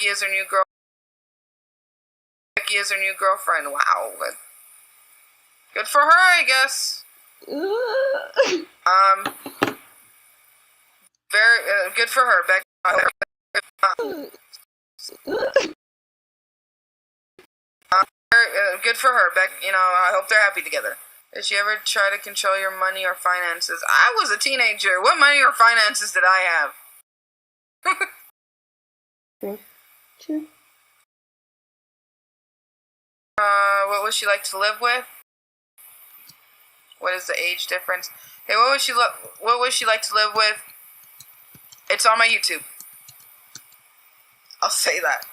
Becky is her new girl. Becky is her new girlfriend. Wow. But good for her, I guess. Very good for her, Becky. Good for her, Beck. You know, I hope they're happy together. Did she ever try to control your money or finances? I was a teenager. What money or finances did I have? What would she like to live with? What is the age difference? Hey, what would she like to live with? It's on my YouTube. I'll say that.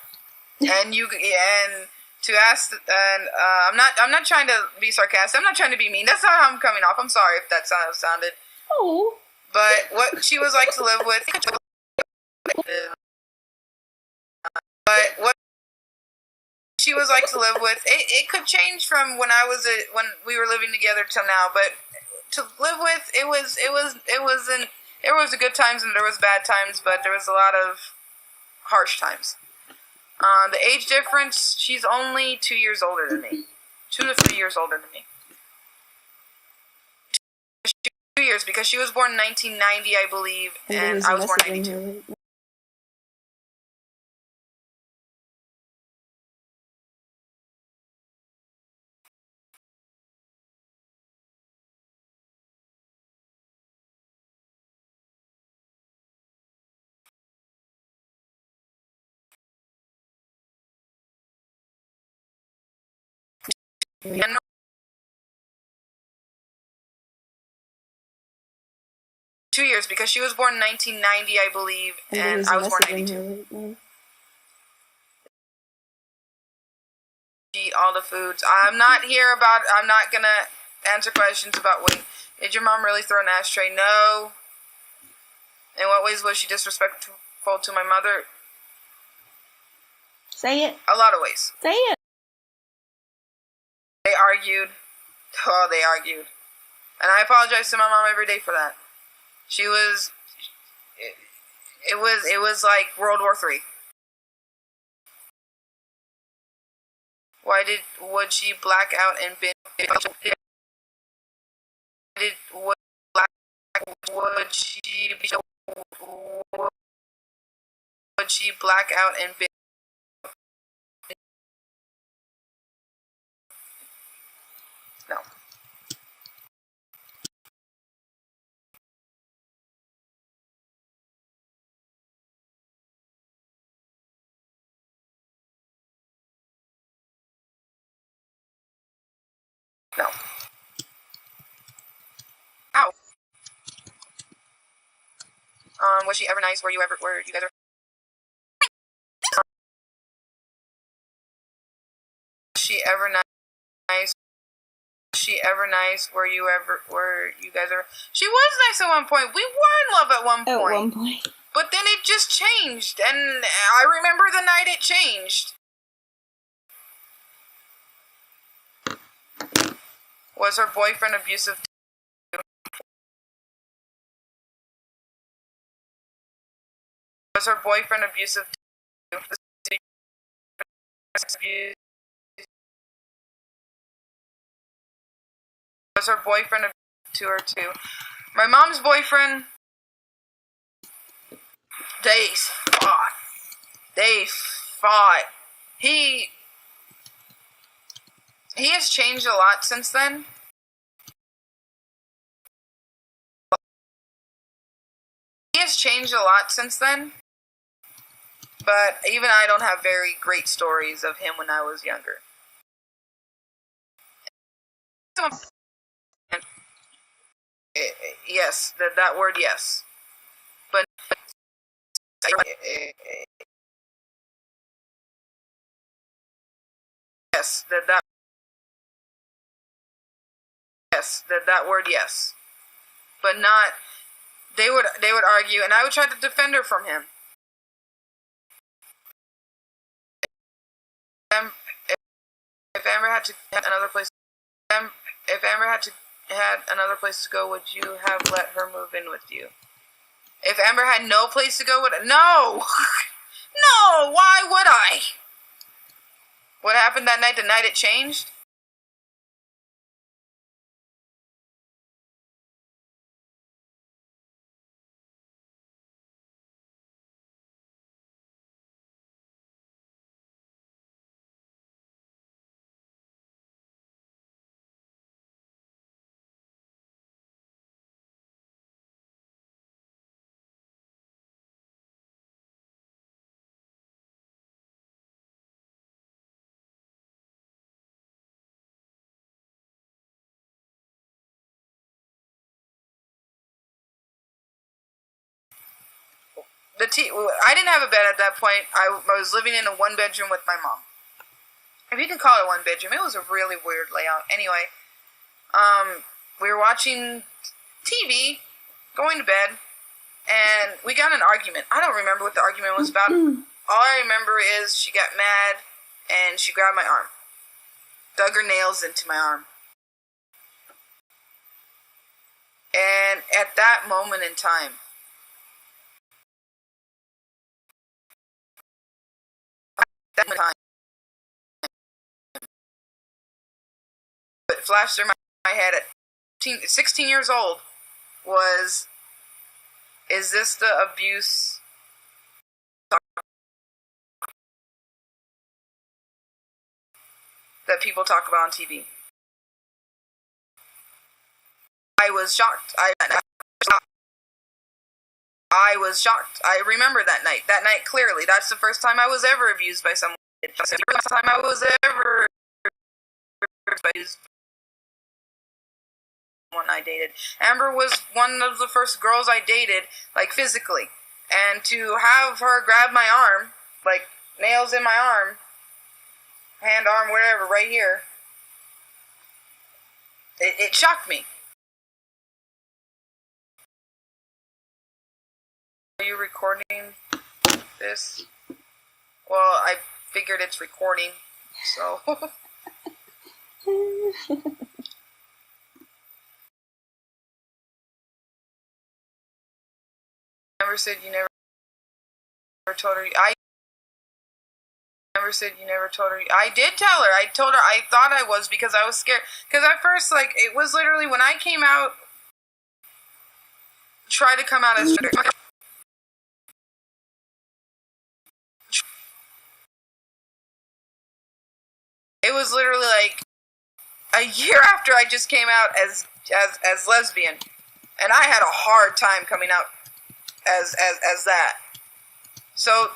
And to ask, and I'm not trying to be sarcastic. I'm not trying to be mean. That's not how I'm coming off. I'm sorry if that sounded. Oh. But what she was like to live with. But what she was like to live with, it could change from when we were living together till now. But to live with, it was a good times and there was bad times, but there was a lot of harsh times. The age difference, she's only 2 years older than me. 2 to 3 years older than me. 2 years, because she was born in 1990, I believe, and I was born in 92. And 2 years, because she was born in 1990, I believe, and I was born in 82. Eat all the foods. I'm not gonna answer questions about weight. Did your mom really throw an ashtray? No. In what ways was she disrespectful to my mother? Say it. A lot of ways. Say it. They argued. Oh, they argued. And I apologize to my mom every day for that. She was... It was like World War III. Would she black out and binge? Would she black out and binge? No. No. Ow. Was she ever nice? Were you guys ever? Was she ever nice? Was she ever nice? Were you guys ever? She was nice at one point. We were in love at one point. At one point. But then it just changed, and I remember the night it changed. Was her boyfriend abusive? Was her boyfriend abusive? Was her boyfriend abusive to her too? My mom's boyfriend. They fought. He has changed a lot since then. He has changed a lot since then. But even I don't have very great stories of him when I was younger. Yes, that word, yes. But yes, that word, yes. But not. They would argue, and I would try to defend her from him. If Amber had to had another place, if Amber had another place to go, would you have let her move in with you? If Amber had no place to go, no, No, why would I? What happened that night? The night it changed? I didn't have a bed at that point. I was living in a one bedroom with my mom. If you can call it one bedroom, it was a really weird layout. Anyway, we were watching TV, going to bed, and we got in an argument. I don't remember what the argument was about. All I remember is she got mad and she grabbed my arm, dug her nails into my arm. And at that moment in time, what flashed through my head at 16 years old was, is this the abuse that people talk about on TV? I was shocked. I was shocked. I remember that night. That night clearly. That's the first time I was ever abused by someone. That's the first time I was ever abused by someone I dated. Amber was one of the first girls I dated, like physically. And to have her grab my arm, like nails in my arm, hand, arm, whatever, right here, it shocked me. Are you recording this? Well, I figured it's recording, so. Never said you never told her. I never said you never told her. I did tell her. I told her I thought I was because I was scared. Because at first, like, it was literally when I came out, try to come out as it was literally like a year after I just came out as lesbian, and I had a hard time coming out as that. So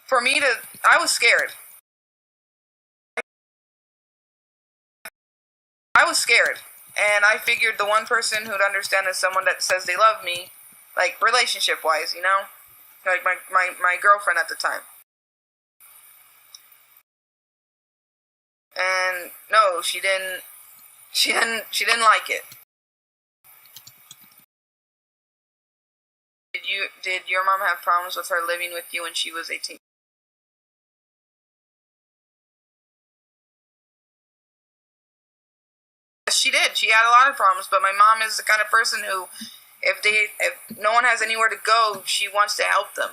for me to, I was scared. I was scared, and I figured the one person who'd understand is someone that says they love me, like relationship wise, you know, like my girlfriend at the time. And no, she didn't like it. Did your mom have problems with her living with you when she was 18? Yes, she did. She had a lot of problems, but my mom is the kind of person who, if no one has anywhere to go, she wants to help them.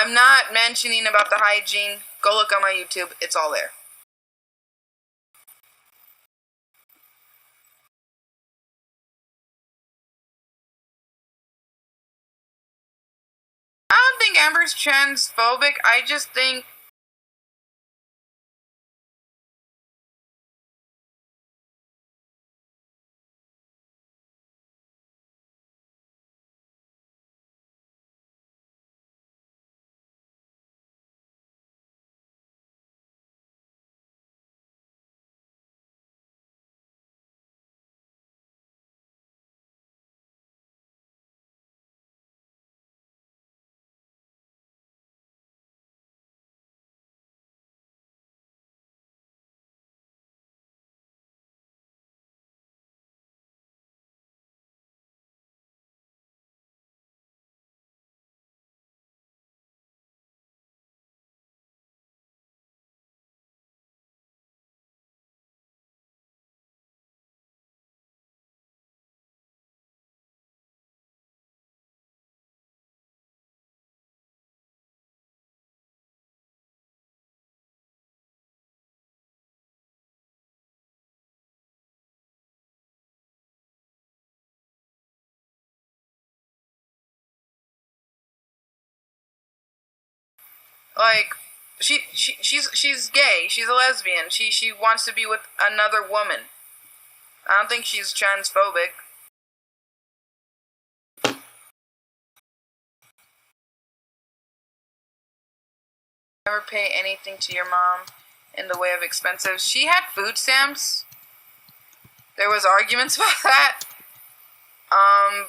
I'm not mentioning about the hygiene. Go look on my YouTube. It's all there. I don't think Amber's transphobic. I just think Like, she's gay. She's a lesbian. She wants to be with another woman. I don't think she's transphobic. Never pay anything to your mom in the way of expenses. She had food stamps. There was arguments about that.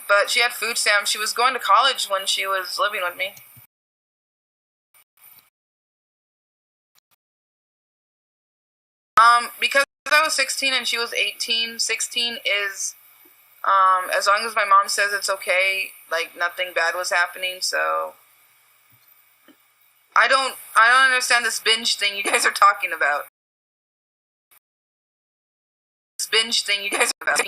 But she had food stamps. She was going to college when she was living with me. Because I was 16 and she was 18, 16 is, as long as my mom says it's okay, like, nothing bad was happening, so... I don't understand this binge thing you guys are talking about. This binge thing you guys are about.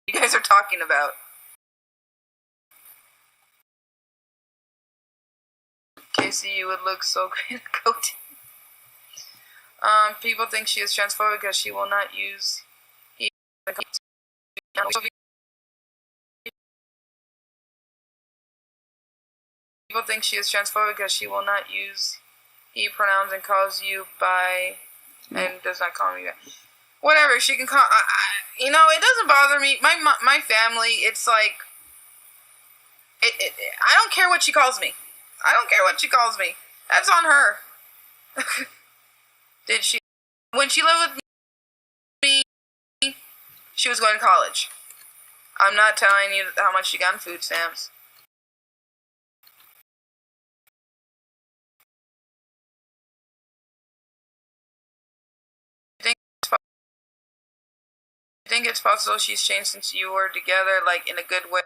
You guys are talking about. Casey, you would look so great in a coat. People think she is transphobic because she will not use he. People think she is transphobic because she will not use he pronouns and calls you by and does not call me back. Whatever, she can call. You know, it doesn't bother me. My family, it's like, I don't care what she calls me. I don't care what she calls me. That's on her. Did she? When she lived with me, she was going to college. I'm not telling you how much she got in food stamps. You think it's possible she's changed since you were together, like, in a good way?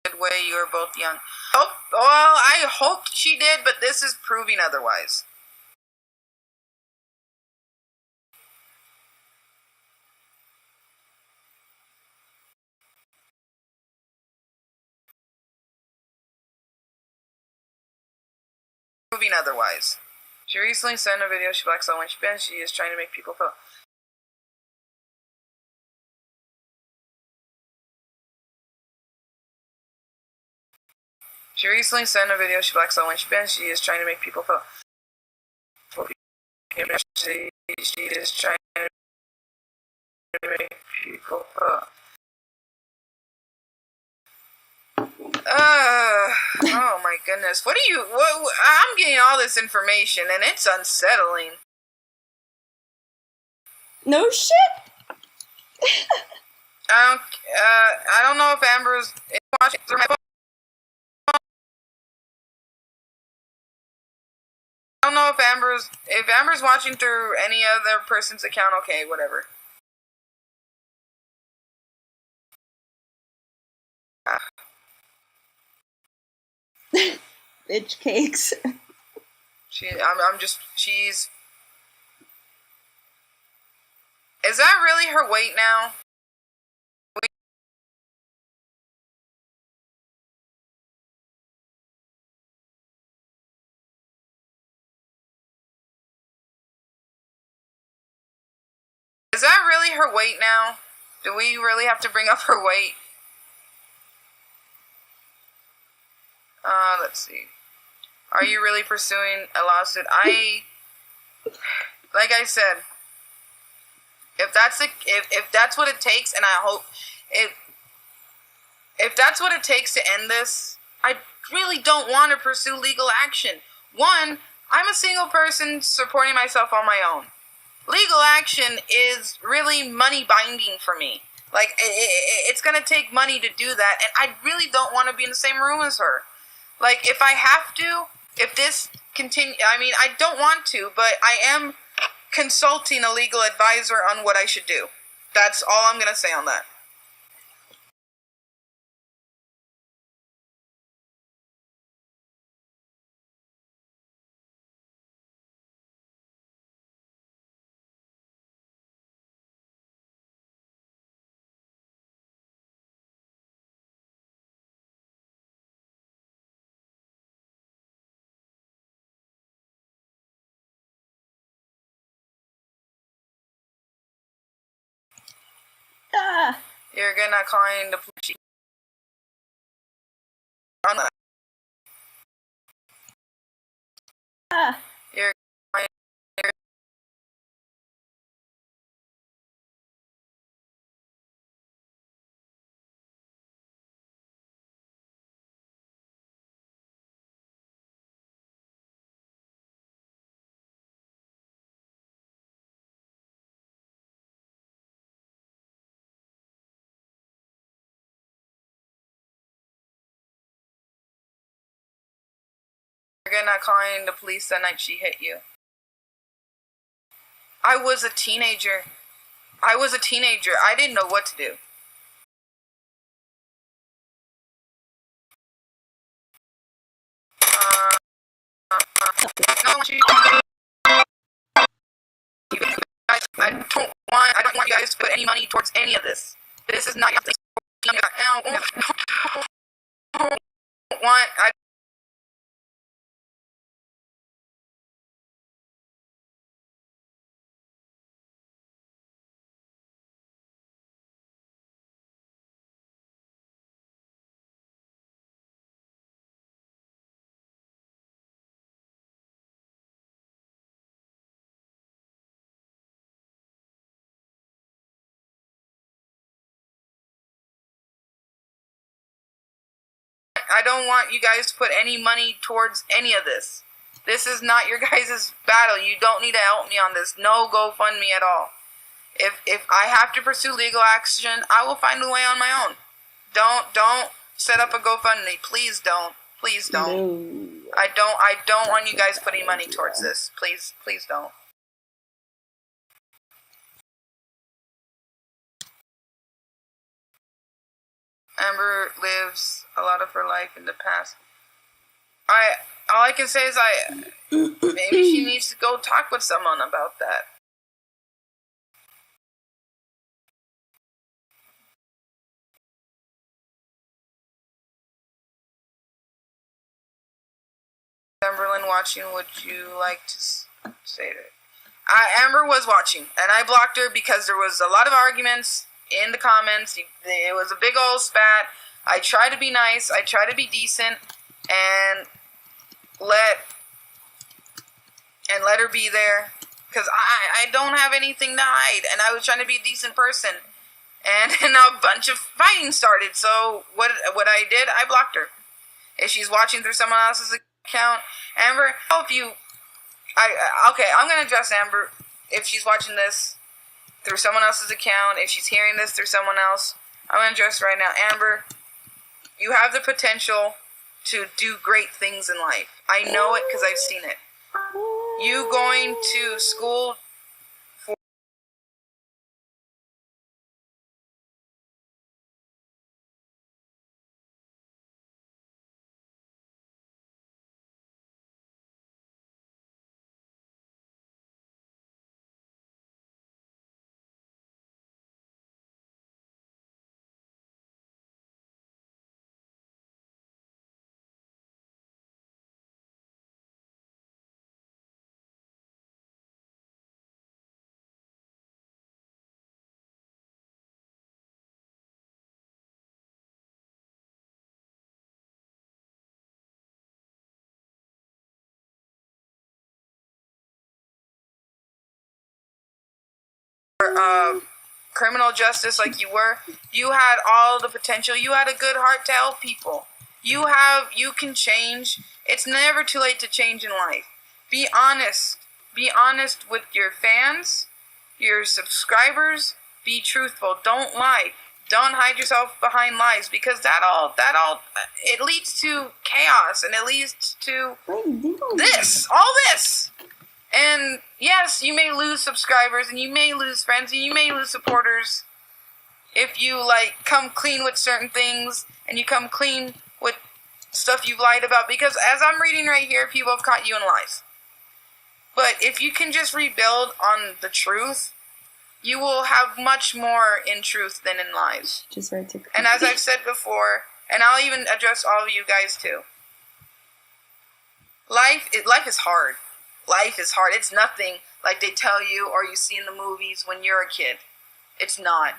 Good way, you were both young. Oh, well, I hoped she did, but this is proving otherwise. Proving otherwise. She recently sent a video she blacks out when she bends. She is trying to make people feel. She recently sent a video she blacks out when she bends. She is trying to make people feel. She is trying to make people feel. Oh my goodness. What are you, I'm getting all this information and it's unsettling. No shit? I don't know if Amber's watching through my phone. I don't know if Amber's watching through any other person's account, okay, whatever. Bitch cakes. She's... Is that really her weight now? Is that really her weight now? Do we really have to bring up her weight? Let's see. Are you really pursuing a lawsuit? Like I said, if that's what it takes, and I hope if that's what it takes to end this, I really don't want to pursue legal action. One, I'm a single person supporting myself on my own. Legal action is really money binding for me. Like, it's going to take money to do that, and I really don't want to be in the same room as her. Like, if I have to, if this continue, I mean, I don't want to, but I am consulting a legal advisor on what I should do. That's all I'm going to say on that. Ah. You're gonna calling the police on that. Ah. You're gonna calling the police the night she hit you. I was a teenager. I didn't know what to do. I don't want you guys to put any money towards any of this. This is not your thing. I don't want you guys to put any money towards any of this. This is not your guys' battle. You don't need to help me on this. No GoFundMe at all. If I have to pursue legal action, I will find a way on my own. Don't set up a GoFundMe. Please don't. Please don't. No. I don't want you guys putting money towards this. Please don't. Amber lives a lot of her life in the past. All I can say is maybe she needs to go talk with someone about that. Amberlynn watching, would you like to say it? Amber was watching, and I blocked her because there was a lot of arguments in the comments. It was a big old spat. I try to be nice. I try to be decent, and let her be there, because I don't have anything to hide, and I was trying to be a decent person, and now a bunch of fighting started. So what I did, I blocked her. If she's watching through someone else's account, Amber, help you. Okay, I'm gonna address Amber if she's watching this through someone else's account. If she's hearing this through someone else, I'm gonna address right now. Amber, you have the potential to do great things in life. I know it because I've seen it. You going to school for criminal justice like you were. You had all the potential. You had a good heart to help people. You can change. It's never too late to change in life. Be honest. Be honest with your fans, your subscribers. Be truthful. Don't lie. Don't hide yourself behind lies, because that all it leads to chaos, and it leads to all this. And yes, you may lose subscribers, and you may lose friends, and you may lose supporters if you come clean with certain things, and you come clean with stuff you've lied about. Because as I'm reading right here, people have caught you in lies. But if you can just rebuild on the truth, you will have much more in truth than in lies. Just right to. And as I've said before, and I'll even address all of you guys too. Life is hard. Life is hard. It's nothing like they tell you or you see in the movies when you're a kid. It's not.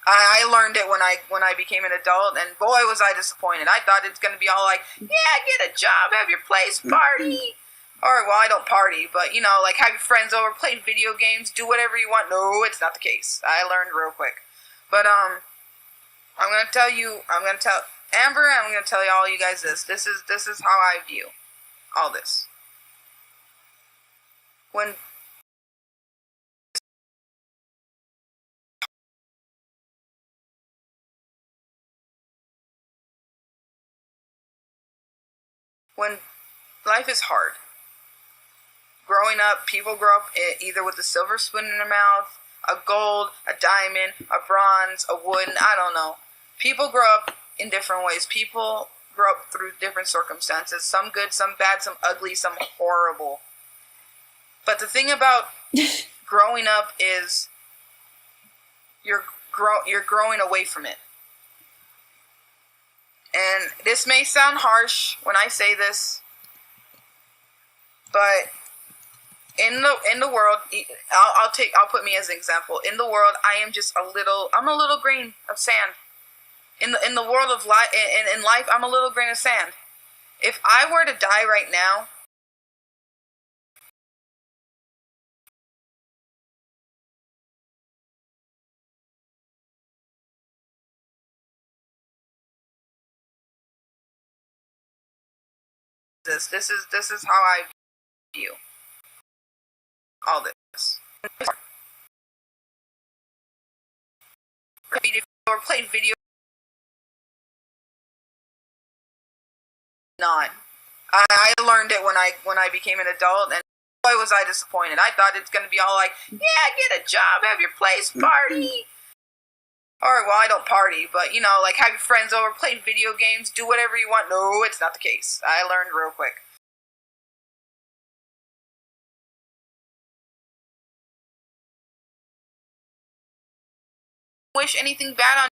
I learned it when I became an adult, and boy was I disappointed. I thought it's going to be all like, yeah, get a job, have your place, party. Or, well, I don't party, but, have your friends over, play video games, do whatever you want. No, it's not the case. I learned real quick. But, I'm going to tell Amber, and I'm going to tell all you guys this. This is how I view all this. When life is hard. Growing up, people grow up either with a silver spoon in their mouth, a gold, a diamond, a bronze, a wooden, I don't know. People grow up in different ways. People grow up through different circumstances. Some good, some bad, some ugly, some horrible. But the thing about growing up is you're growing away from it. And this may sound harsh when I say this, but in the world, I'll put me as an example. In the world, I'm a little grain of sand. In the world of life, in life, I'm a little grain of sand. If I were to die right now, this is how I view all this. Or played video. Not. I learned it when I became an adult, and boy was I disappointed. I thought it's gonna be all like, yeah, get a job, have your place, party. Or, well, I don't party, but have your friends over, play video games, do whatever you want. No, it's not the case. I learned real quick. Wish anything bad on.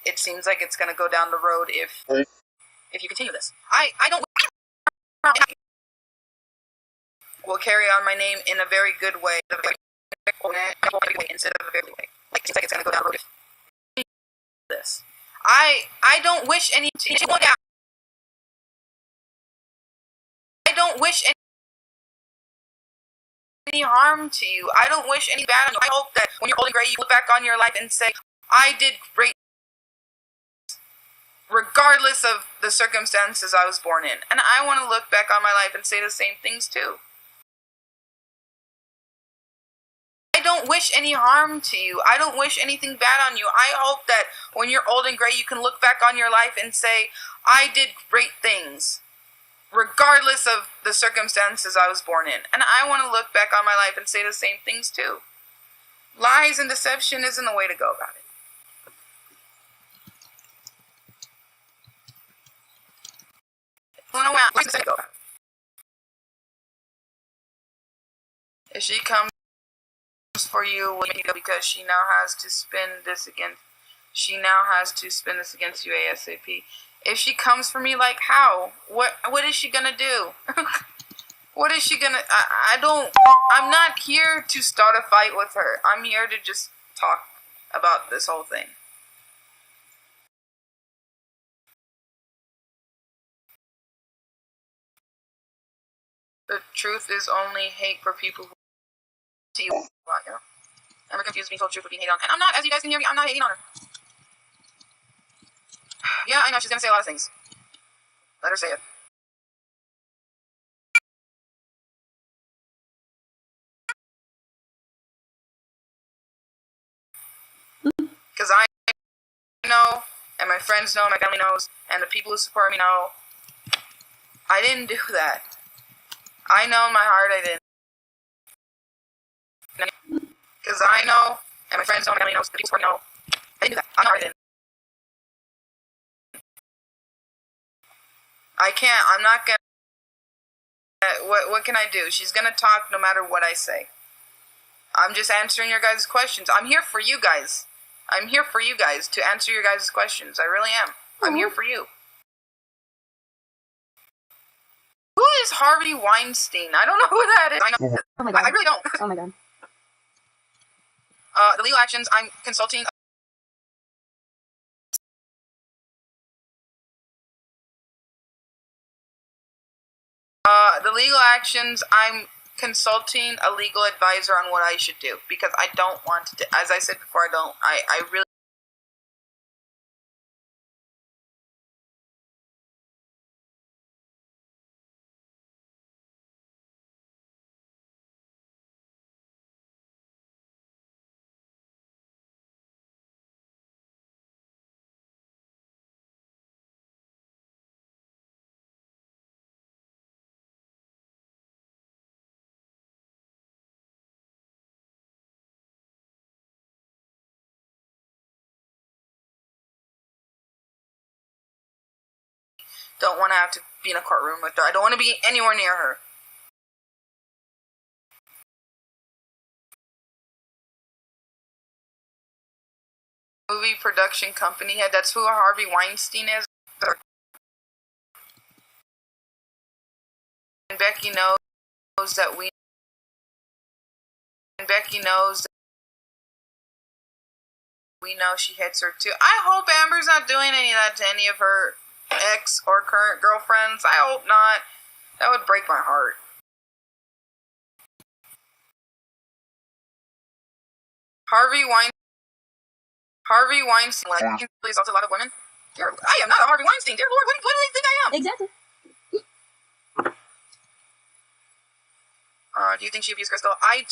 It seems like it's gonna go down the road if you continue this. I don't. Will carry on my name in a very good way, instead of a very way. It seems like it's gonna go down the road if this. I don't wish any. I don't wish any harm to you. I don't wish any bad on you. I hope that when you're old and gray, you look back on your life and say, I did great, regardless of the circumstances I was born in. And I want to look back on my life and say the same things too. I don't wish any harm to you. I don't wish anything bad on you. I hope that when you're old and gray, you can look back on your life and say, I did great things, regardless of the circumstances I was born in. And I want to look back on my life and say the same things too. Lies and deception isn't the way to go about it. If she comes for you because she now has to spin this against you ASAP. If she comes for me, like how? What is she gonna do? What is she gonna? I'm not here to start a fight with her. I'm here to just talk about this whole thing. The truth is only hate for people who see you. Never confuse being told truth with being hated on. And I'm not, as you guys can hear me, I'm not hating on her. Yeah, I know, she's gonna say a lot of things. Let her say it. Because I know, and my friends know, my family knows, and the people who support me know, I didn't do that. I know in my heart I didn't. Because I know, and my friends know, and my family knows, the people know, I didn't do that. I know I didn't. I can't, I'm not gonna, what can I do? She's gonna talk no matter what I say. I'm just answering your guys' questions. I'm here for you guys. I'm here for you guys to answer your guys' questions. I really am. I'm here for you. Who is Harvey Weinstein? I don't know who that is. I know. Oh my god. I really don't. Oh my god. The legal actions I'm consulting. The legal actions I'm consulting a legal advisor on what I should do because I don't want to. As I said before, I really. Don't want to have to be in a courtroom with her. I don't want to be anywhere near her. Movie production company head. That's who Harvey Weinstein is. And Becky knows that we. And Becky knows that we know she hits her too. I hope Amber's not doing any of that to any of her ex or current girlfriends. I hope not. That would break my heart. Harvey Weinstein, like, he assaulted a lot of women. I am not a Harvey Weinstein. Dear Lord, what do they think I am? Exactly. Do you think she abused Crystal? I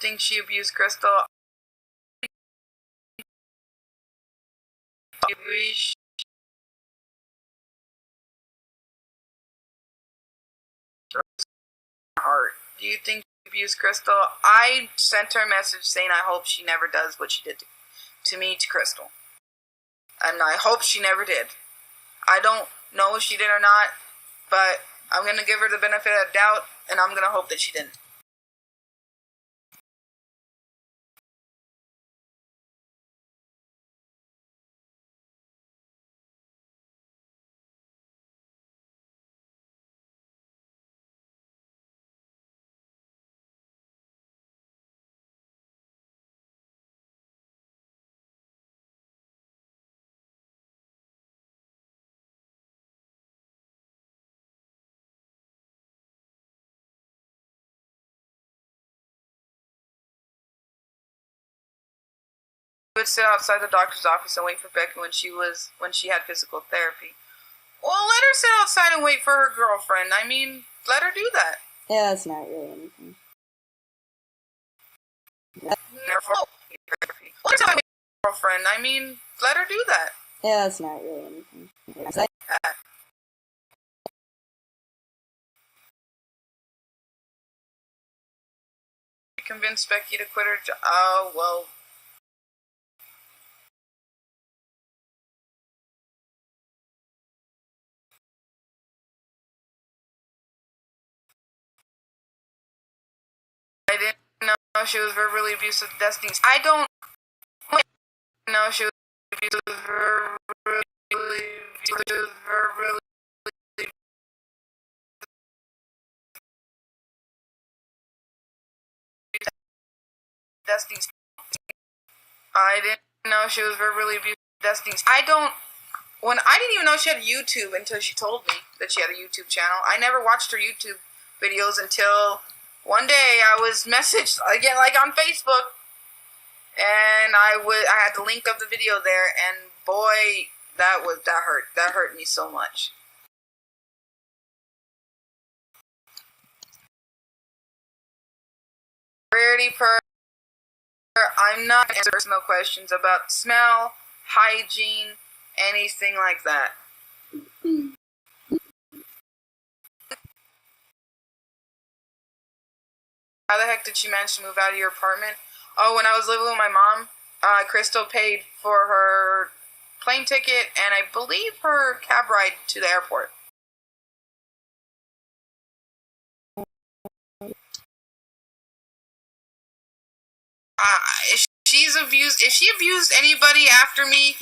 think she abused Crystal. Heart. Do you think she abused Crystal? I sent her a message saying I hope she never does what she did to me, to Crystal. And I hope she never did. I don't know if she did or not, but I'm going to give her the benefit of the doubt, and I'm going to hope that she didn't. Would sit outside the doctor's office and wait for Becky when she had physical therapy. Well, let her sit outside and wait for her girlfriend. I mean, let her do that. Yeah, that's not really anything. Therefore, let her sit outside and wait for her girlfriend. I mean, let her do that. Yeah, that's not really anything. Convince Becky to quit her job. Oh, well. I didn't know she was verbally abusive to Destiny. I don't know she was verbally Destiny's. I didn't know she was verbally abusive to Destiny's. I didn't even know she had YouTube until she told me that she had a YouTube channel. I never watched her YouTube videos until one day I was messaged again, like on Facebook, and I had the link of the video there, and boy, that hurt me so much. Rarity per. I'm not answering personal questions about smell, hygiene, anything like that. How the heck did she manage to move out of your apartment? Oh, when I was living with my mom, Crystal paid for her plane ticket and I believe her cab ride to the airport. If she abused anybody after me,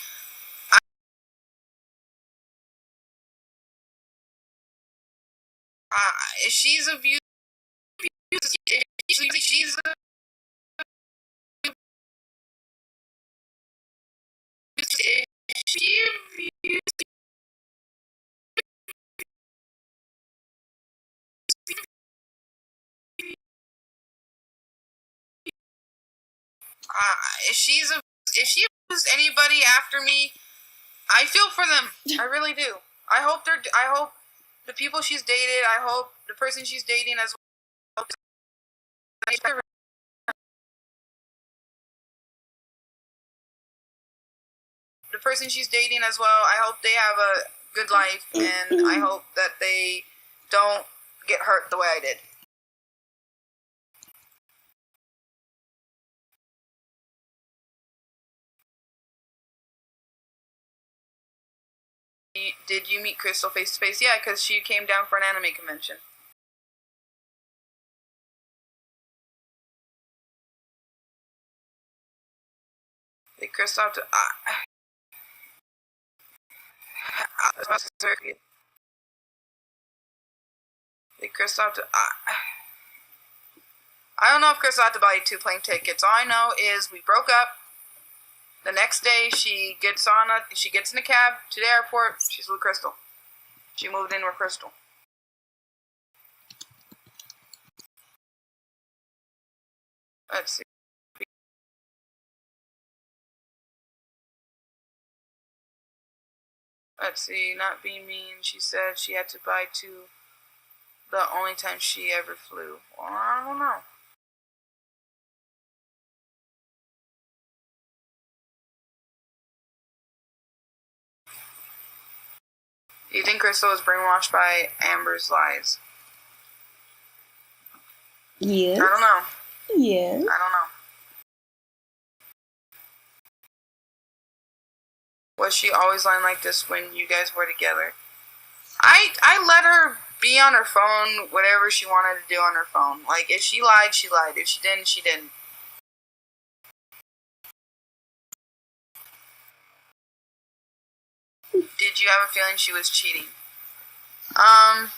if she's abused, if she's if she abused, if she abused anybody after me, I feel for them. I really do. I hope the people she's dated. I hope the person she's dating as well. The person she's dating as well. I hope they have a good life, and I hope that they don't get hurt the way I did. Did you meet Crystal face to face? Yeah, because she came down for an anime convention. Did Crystal have to? Did Crystal have to? I don't know if Crystal had to buy you 2 plane tickets. All I know is we broke up. The next day, she gets in a cab to the airport. She's with Crystal. She moved in with Crystal. Let's see. Let's see. Not being mean, she said she had to buy 2. The only time she ever flew. Well, I don't know. Do you think Crystal was brainwashed by Amber's lies? Yes. I don't know. Yes. I don't know. Was she always lying like this when you guys were together? I let her be on her phone, whatever she wanted to do on her phone. Like, if she lied, she lied. If she didn't, she didn't. Did you have a feeling she was cheating? Yeah.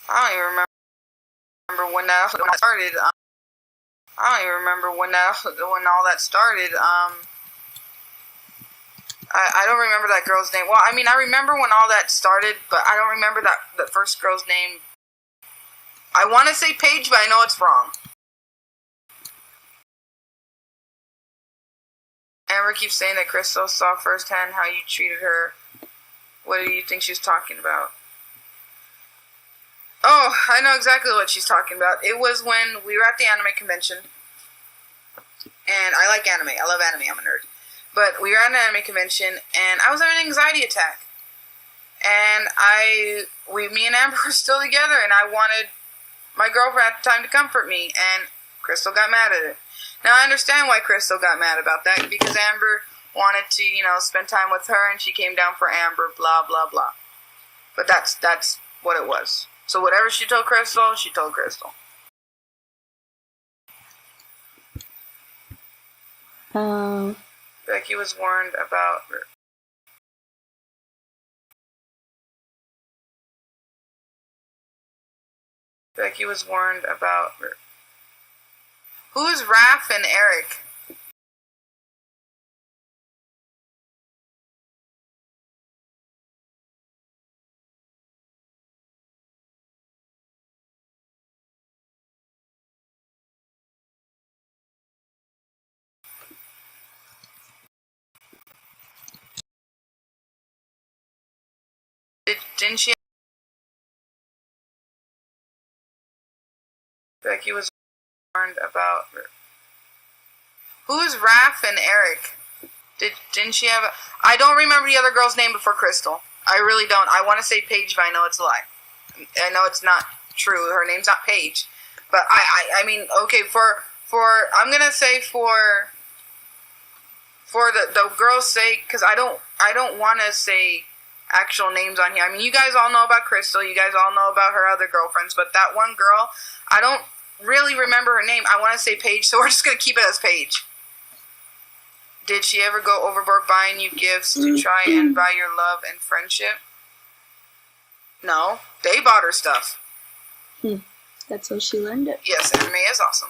I don't even remember when that started. I don't even remember when all that started. I don't remember that girl's name. Well, I mean, I remember when all that started, but I don't remember the first girl's name. I want to say Paige, but I know it's wrong. Amber keeps saying that Crystal saw firsthand how you treated her. What do you think she's talking about? Oh, I know exactly what she's talking about. It was when we were at the anime convention. And I like anime. I love anime. I'm a nerd. But we were at an anime convention, and I was having an anxiety attack. And me and Amber were still together, and I wanted my girlfriend at the time to comfort me, and Crystal got mad at it. Now, I understand why Crystal got mad about that, because Amber wanted to, spend time with her, and she came down for Amber, blah, blah, blah. But that's what it was. So whatever she told Crystal, she told Crystal. Becky was warned about her. Becky was warned about her. Who is Raph and Eric? Didn't she Becky was warned about. Who's Raph and Eric? Didn't she have a... I don't remember the other girl's name before Crystal. I really don't. I want to say Paige, but I know it's a lie. I know it's not true. Her name's not Paige. But I mean, okay, for I'm gonna say for the girls' sake, because I don't want to say actual names on here. I mean, you guys all know about Crystal. You guys all know about her other girlfriends. But that one girl, I don't really remember her name. I want to say Paige, so we're just gonna keep it as Paige. Did she ever go overboard buying you gifts to try and buy your love and friendship? No, they bought her stuff. That's how she learned it. Yes, Anime is awesome.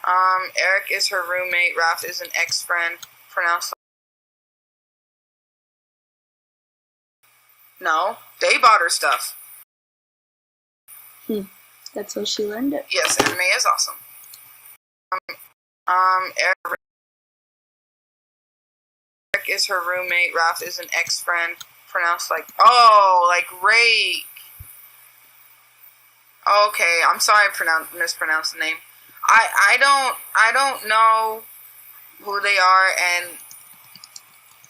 Eric is her roommate. Raph is an ex-friend. Pronounced. No, they bought her stuff. That's how she learned it. Yes, Anime is awesome. Eric is her roommate. Raph is an ex-friend. Pronounced like Rake. Okay, I'm sorry I mispronounced the name. I don't know who they are, and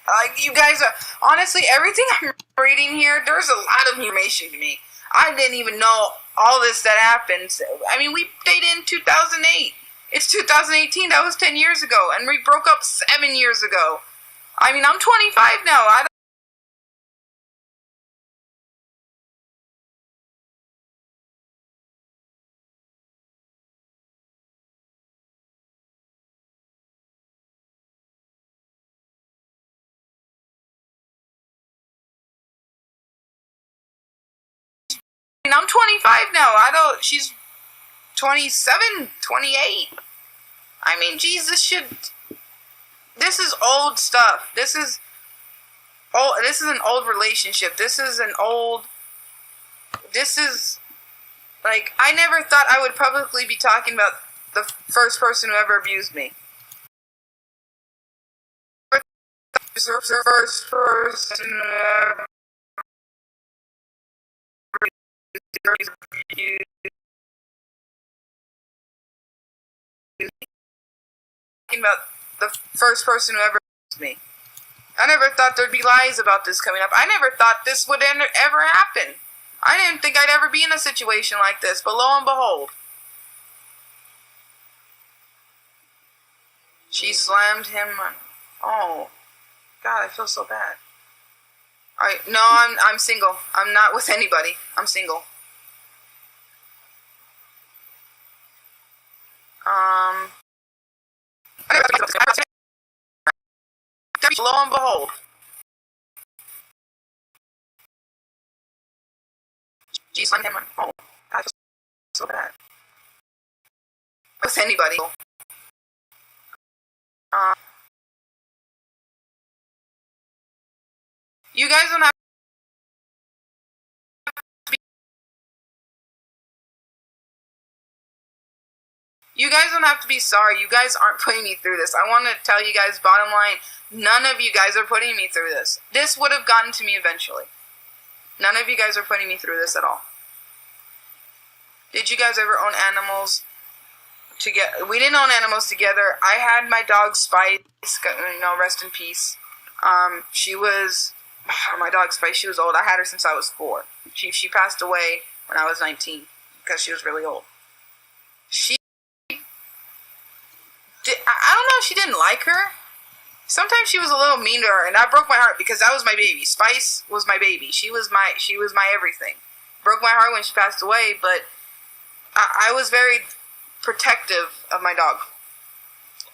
like you guys are honestly everything I'm reading here. There's a lot of information to me. I didn't even know all this that happened. I mean, we dated in 2008. It's 2018. That was 10 years ago, and we broke up 7 years ago. I mean, I'm 25 now. I'm 25 now. She's 27, 28. I mean, Jesus, this is old stuff. This is an old relationship. This is like, I never thought I would publicly be talking about the first person who ever abused me. The first person who ever abused talking about the first person who ever abused me. I never thought there'd be lies about this coming up. I never thought this would ever happen. I didn't think I'd ever be in a situation like this, but lo and behold. She slammed him. Oh, God, I feel so bad. Alright, no, I'm single. I'm not with anybody. I'm single. Lo and behold. She slammed him. Oh, I feel so bad. With anybody. You guys don't have to be sorry. You guys aren't putting me through this. I want to tell you guys, bottom line, none of you guys are putting me through this. This would have gotten to me eventually. None of you guys are putting me through this at all. Did you guys ever own animals together? We didn't own animals together. I had my dog Spice, rest in peace. She was, my dog Spice, she was old. I had her since I was 4. She passed away when I was 19 because she was really old. I don't know if she didn't like her. Sometimes she was a little mean to her, and that broke my heart because that was my baby. Spice was my baby. She was my everything. Broke my heart when she passed away, but I was very protective of my dog.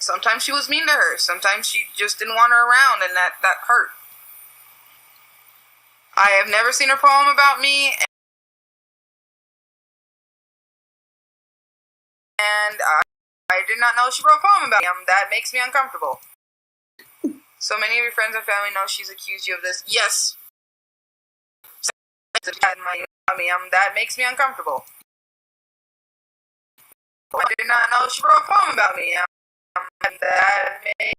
Sometimes she was mean to her. Sometimes she just didn't want her around, and that hurt. I have never seen her poem about me, and I did not know she wrote a poem about me. That makes me uncomfortable. So many of your friends and family know she's accused you of this. Yes. That makes me uncomfortable. I did not know she wrote a poem about me. That makes me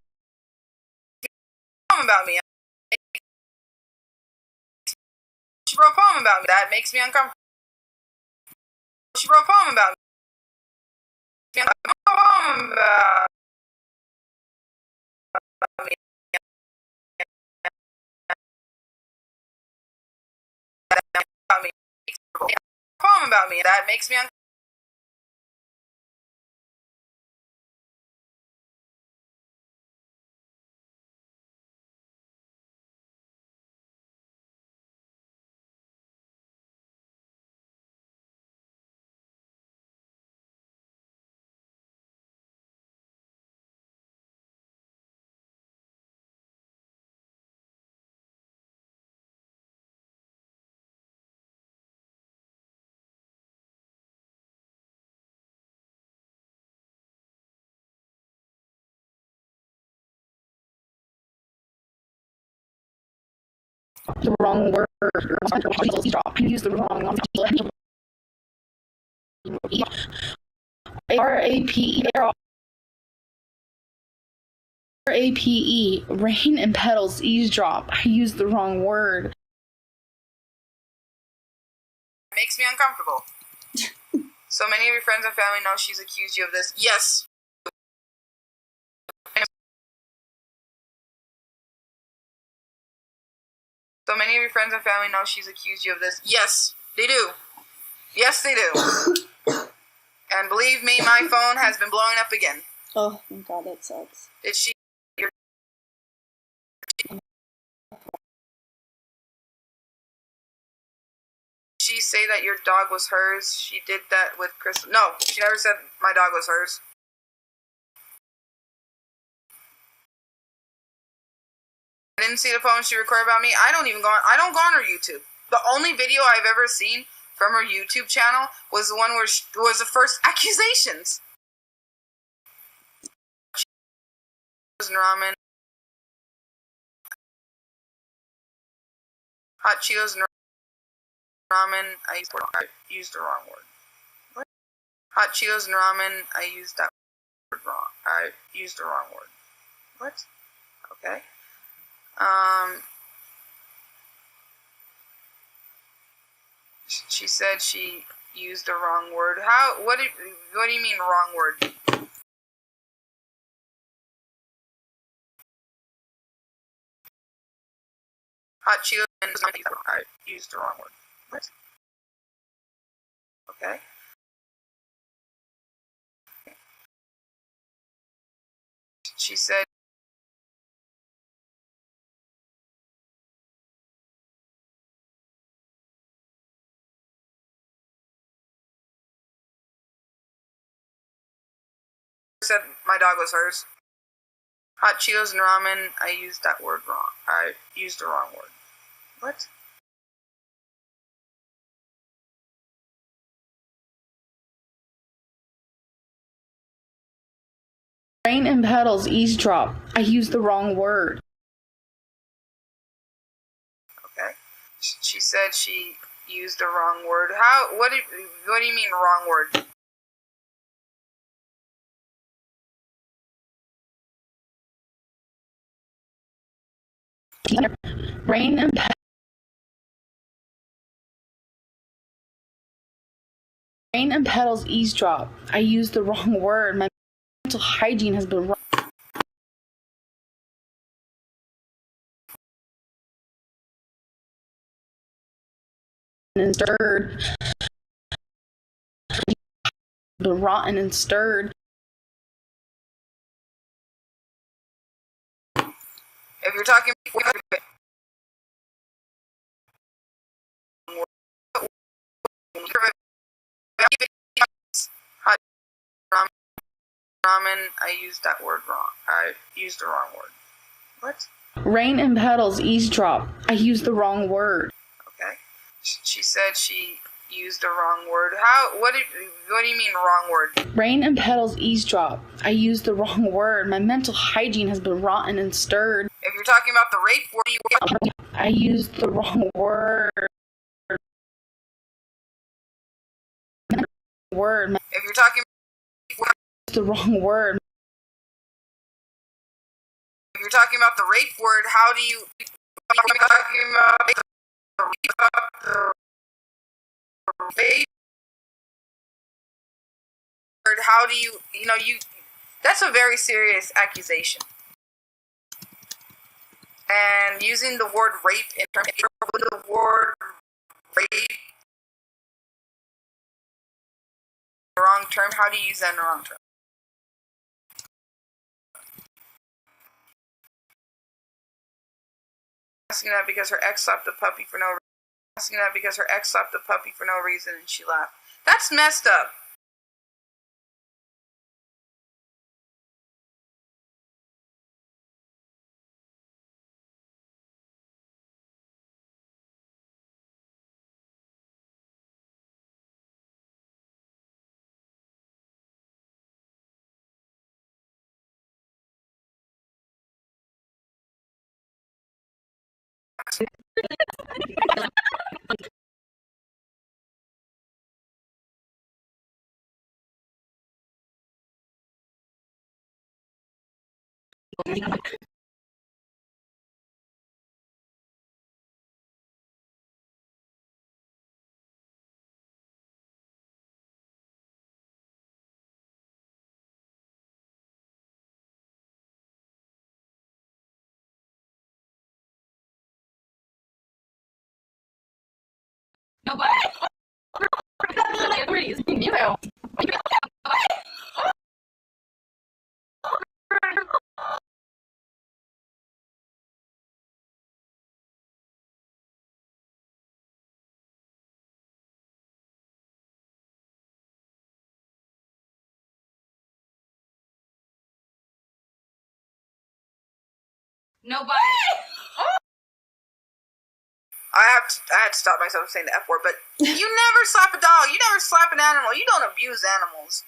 about me. She wrote a poem about me. That makes me uncomfortable. She wrote a poem about me. About me. About me. Poem about me. That makes me uncomfortable. The wrong word. I use the wrong RAPE. Rain and petals eavesdrop. I use the wrong word. Makes me uncomfortable. So many of your friends and family know she's accused you of this. Yes. So many of your friends and family know she's accused you of this. Yes, they do. Yes, they do. And believe me, my phone has been blowing up again. Oh, thank God, that sucks. Did she say that your dog was hers? She did that with Chris. No, she never said my dog was hers. I didn't see the phone she recorded about me. I don't go on her YouTube. The only video I've ever seen from her YouTube channel was the one where was the first accusations. And ramen, hot Cheetos and ramen. I used the wrong word. What? Hot Cheetos and ramen. I used that word wrong. I used the wrong word. What? Okay. She said she used the wrong word. How? What do you mean wrong word? Hot Cheetos and I used the wrong word. What? Okay. She said my dog was hers. Hot Cheetos and ramen. I used that word wrong. I used the wrong word. What? Rain and petals eavesdrop. I used the wrong word. Okay. She said she used the wrong word. How? What do you mean wrong word? Rain and petals eavesdrop. I used the wrong word. My mental hygiene has been wrong. And stirred. Been rotten and stirred. If you're talking hot ramen, I used that word wrong. I used the wrong word. What? Rain and petals eavesdrop. I used the wrong word. Okay. She said she used the wrong word. How? What do you mean wrong word? Rain and petals eavesdrop. I used the wrong word. My mental hygiene has been rotten and stirred. If you're talking about the rape word, I used the wrong word. If you're talking the wrong word. If you're talking about the rape word, how do you talking about the rape word? how do you, that's a very serious accusation. And using the word rape in terms of the word rape the wrong term, how do you use that in the wrong term? Asking that because her ex slapped the puppy for no reason. Asking that because her ex slapped the puppy for no reason and she laughed. That's messed up. Nobody. I had to stop myself from saying the F word, but you never slap a dog. You never slap an animal. You don't abuse animals.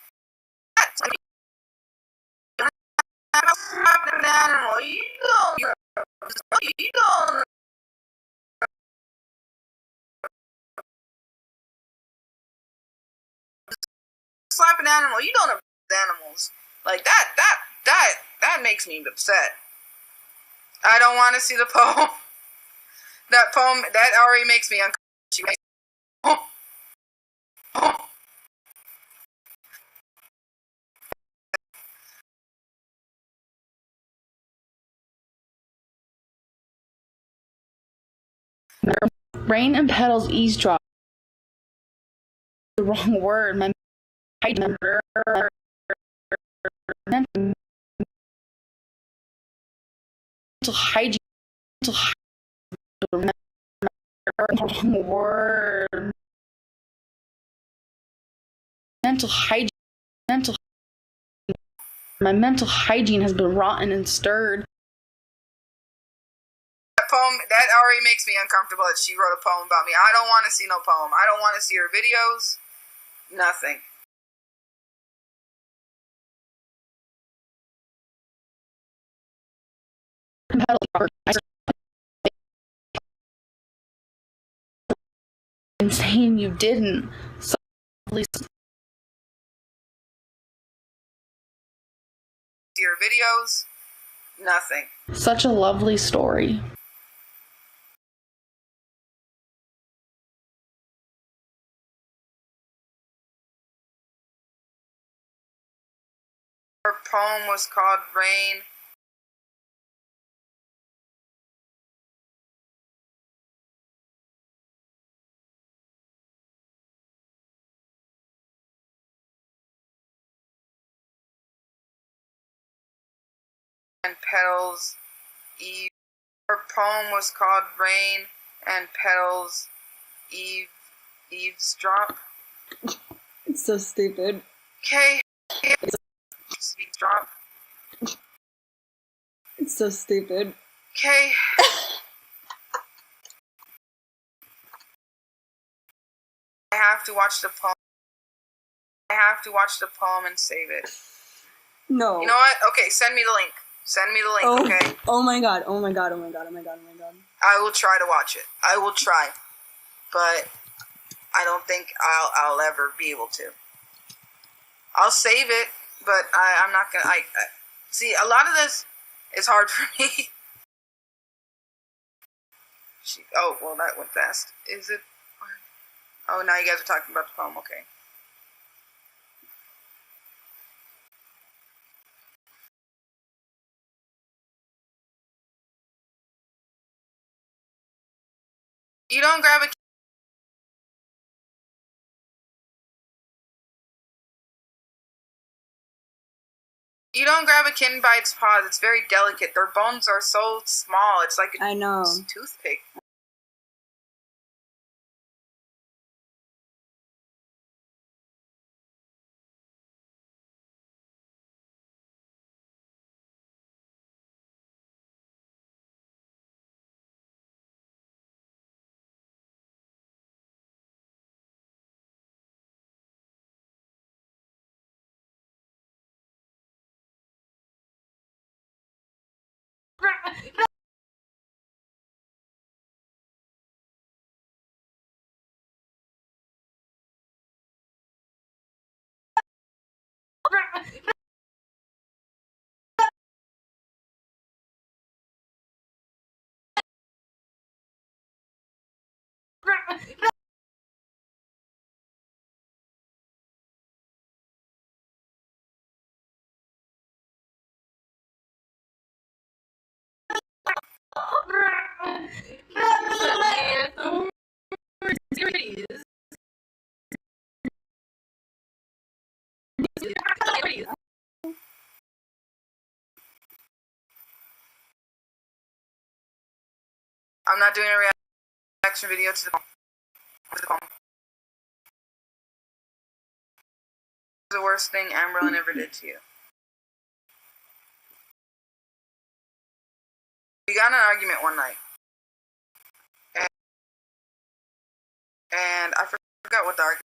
You don't slap an animal. You don't slap an animal. You don't abuse animals. Like that makes me upset. I don't want to see the poem. That poem, that already makes me uncomfortable. Rain and petals eavesdrop. The wrong word. My mental hygiene. Wrong word. Mental hygiene. My mental hygiene has been rotten and stirred. That poem, that already makes me uncomfortable that she wrote a poem about me. I don't want to see no poem. I don't want to see her videos. Nothing. And saying you didn't. So See her videos. Nothing. such a lovely story. Her poem was called Rain. And Petals Eve. Her poem was called Rain and Petals Eve Eavesdrop. It's so stupid. Okay. Eavesdrop. It's so stupid. Okay. I have to watch the poem. I have to watch the poem and save it. No. You know what? Okay, send me the link. Send me the link, okay? Oh my god. Oh my god. Oh my god. Oh my god. Oh my god. I will try to watch it. I will try. But I don't think I'll ever be able to. I'll save it, but I'm not gonna. I see a lot of this is hard for me. Oh well, that went fast. Is it? Oh, now you guys are talking about the poem. Okay. You don't grab a You don't grab a kitten by its paws. It's very delicate. Their bones are so small. It's like a I know. toothpick. I'm not doing a reaction video to the poem. The worst thing Amberlynn ever did to you. We got in an argument one night. And I forgot what the argument.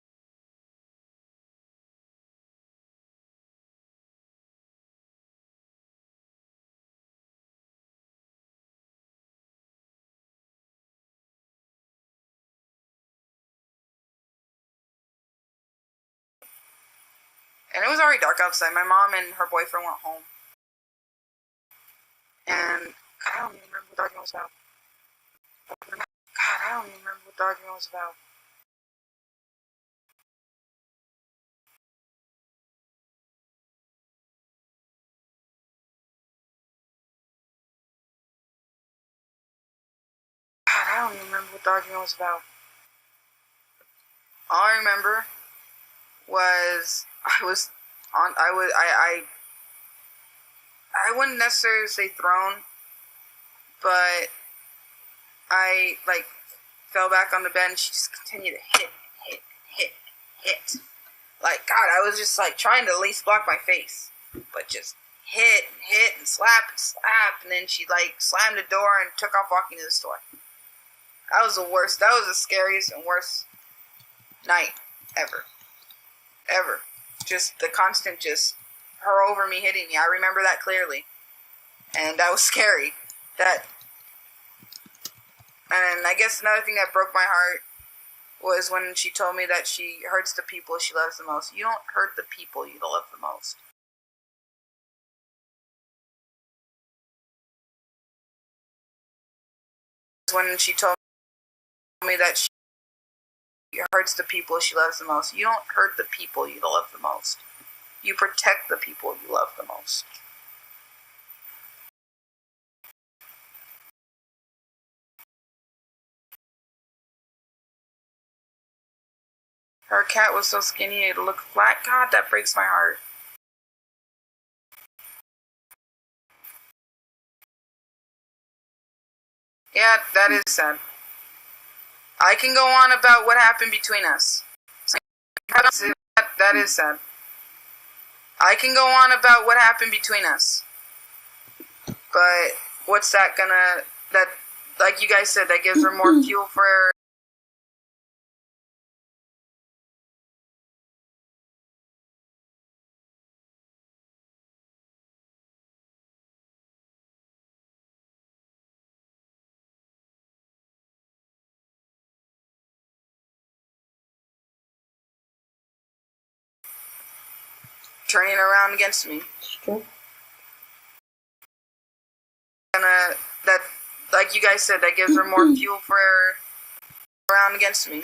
And it was already dark outside. My mom and her boyfriend went home. And God, I don't even remember what the argument was about. God, I don't even remember what the argument was about. God, I don't even remember what the argument was about. All I remember was I wouldn't necessarily say thrown, but I like fell back on the bed and she just continued to hit. Like, God, I was just like trying to at least block my face, but just hit and slap, and then she like slammed the door and took off walking to the store. That was the worst. That was the scariest and worst night ever. Just the constant, just her over me hitting me. I remember that clearly, and that was scary. And I guess another thing that broke my heart was when she told me that she hurts the people she loves the most. You don't hurt the people you love the most. When she told me that she hurts the people she loves the most. You don't hurt the people you love the most. You protect the people you love the most. Her cat was so skinny it looked flat. God, that breaks my heart. Yeah, that is sad. I can go on about what happened between us. That is sad. I can go on about what happened between us. But what's that gonna... That, like you guys said, that gives her more fuel for her. Turning around against me. Sure. That, like you guys said, that gives her more fuel for her around against me.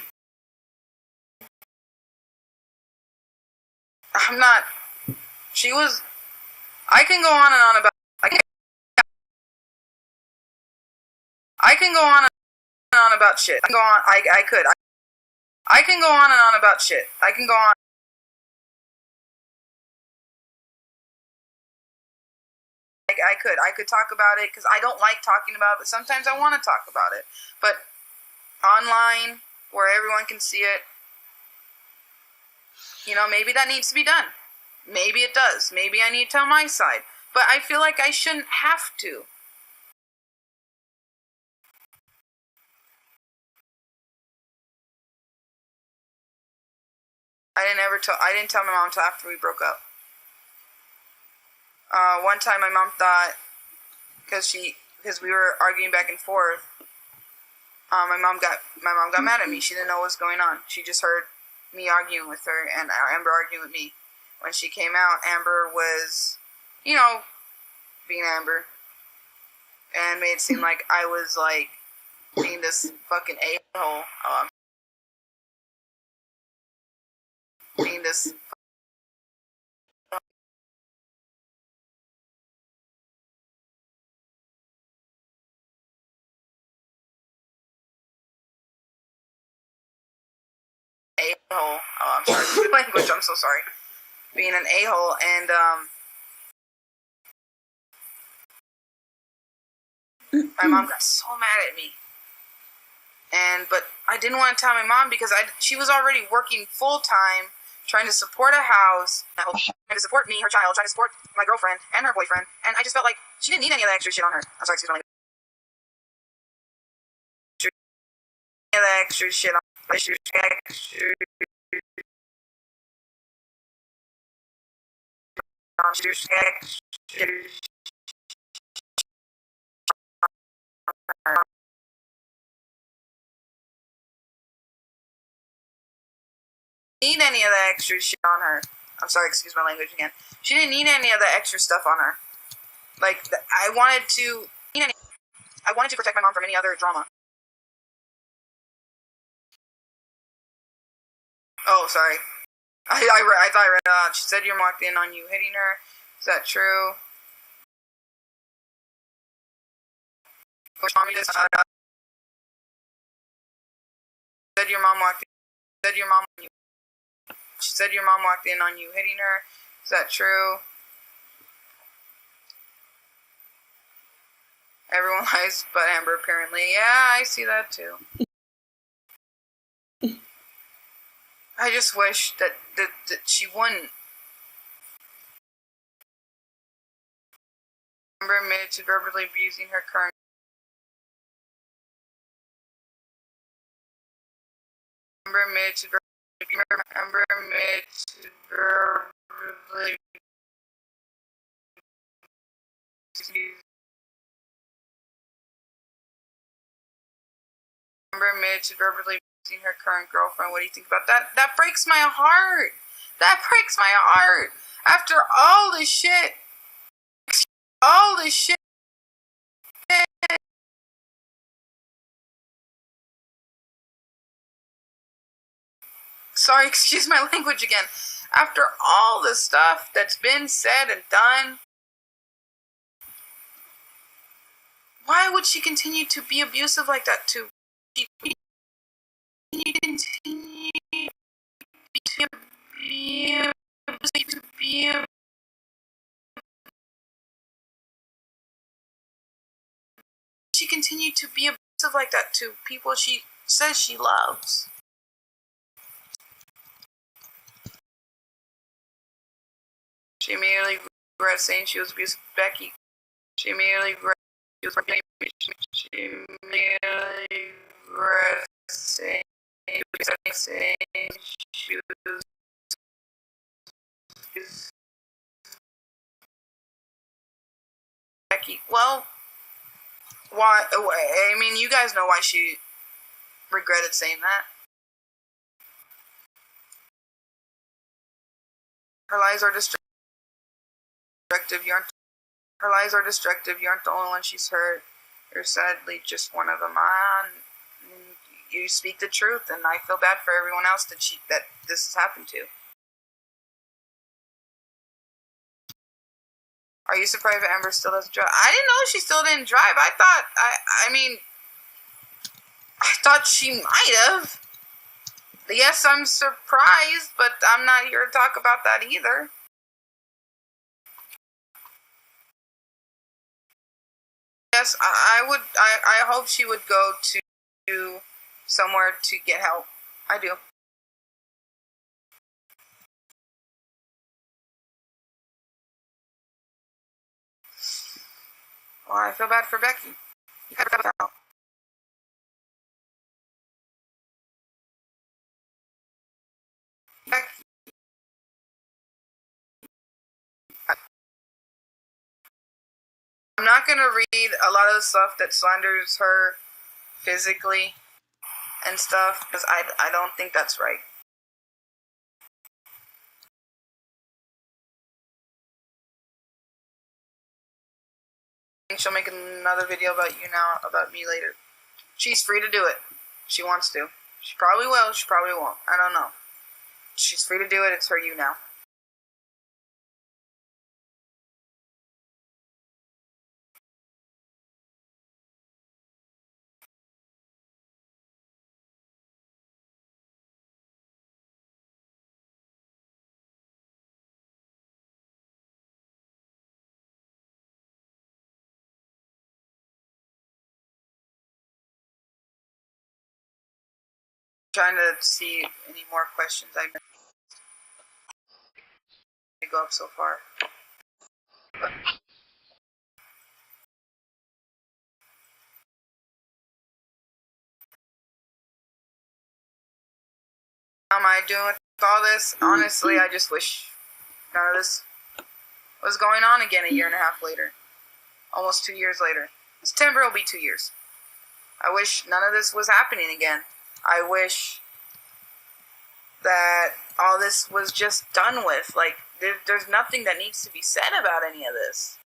I'm not. She was. I can go on and on about. I can go on on about shit. I can go on. I could. I can go on and on about shit. I can go on. I could talk about it because I don't like talking about it, but sometimes I want to talk about it. But online, where everyone can see it, maybe that needs to be done. Maybe it does. Maybe I need to tell my side. But I feel like I shouldn't have to. I didn't tell my mom until after we broke up. One time my mom thought, because we were arguing back and forth, my mom got mad at me. She didn't know what was going on. She just heard me arguing with her and Amber arguing with me. When she came out, Amber was, being Amber, and made it seem like I was like being this fucking a-hole. Being this a-hole. Oh, I'm sorry. Language. I'm so sorry. Being an a-hole, and my mom got so mad at me. But I didn't want to tell my mom because she was already working full time, trying to support a house, trying to support me, her child, trying to support my girlfriend and her boyfriend, and I just felt like she didn't need any of that extra shit on her. I'm sorry, excuse me. Any of that extra shit on her. She need any of that extra shit on her. I'm sorry, excuse my language again. She didn't need any of the extra stuff on her. Like, I wanted to protect my mom from any other drama. Oh, sorry. I thought I read it out. She said you walked in on you hitting her. Is that true? Said your mom walked in. She said your mom walked in on you hitting her. Is that true? Everyone lies but Amber, apparently. Yeah, I see that too. I just wish that she wouldn't. Amber admitted to verbally abusing her current. Amber admitted to verbally abusing her current girlfriend. What do you think about that? That breaks my heart. That breaks my heart. After all this shit. Sorry, excuse my language again. After all the stuff that's been said and done, why would she continue to be abusive like that to people? She continued to be abusive like that to people she says she loves. She immediately regretted saying she was abusive to Becky. She immediately regretted saying she was Becky. Well, why? I mean, you guys know why she regretted saying that. Her lies are destructive. Her lies are destructive. You aren't the only one she's hurt. You're sadly just one of them. You speak the truth, and I feel bad for everyone else that this has happened to. Are you surprised that Amber still doesn't drive? I didn't know she still didn't drive. I thought, I mean, I thought she might have. Yes, I'm surprised, but I'm not here to talk about that either. Yes, I hope she would go to somewhere to get help. I do. Well, I feel bad for Becky. You gotta help out. Becky. I'm not gonna read a lot of the stuff that slanders her physically and stuff because I don't think that's right. I think she'll make another video about you now, about me later. She's free to do it. She wants to. She probably will. She probably won't. I don't know. She's free to do it. It's her you now. Trying to see any more questions I go up so far. But how am I doing with all this? Honestly, I just wish none of this was going on again a year and a half later. Almost 2 years later. September will be 2 years. I wish none of this was happening again. I wish that all this was just done with. Like, there's nothing that needs to be said about any of this.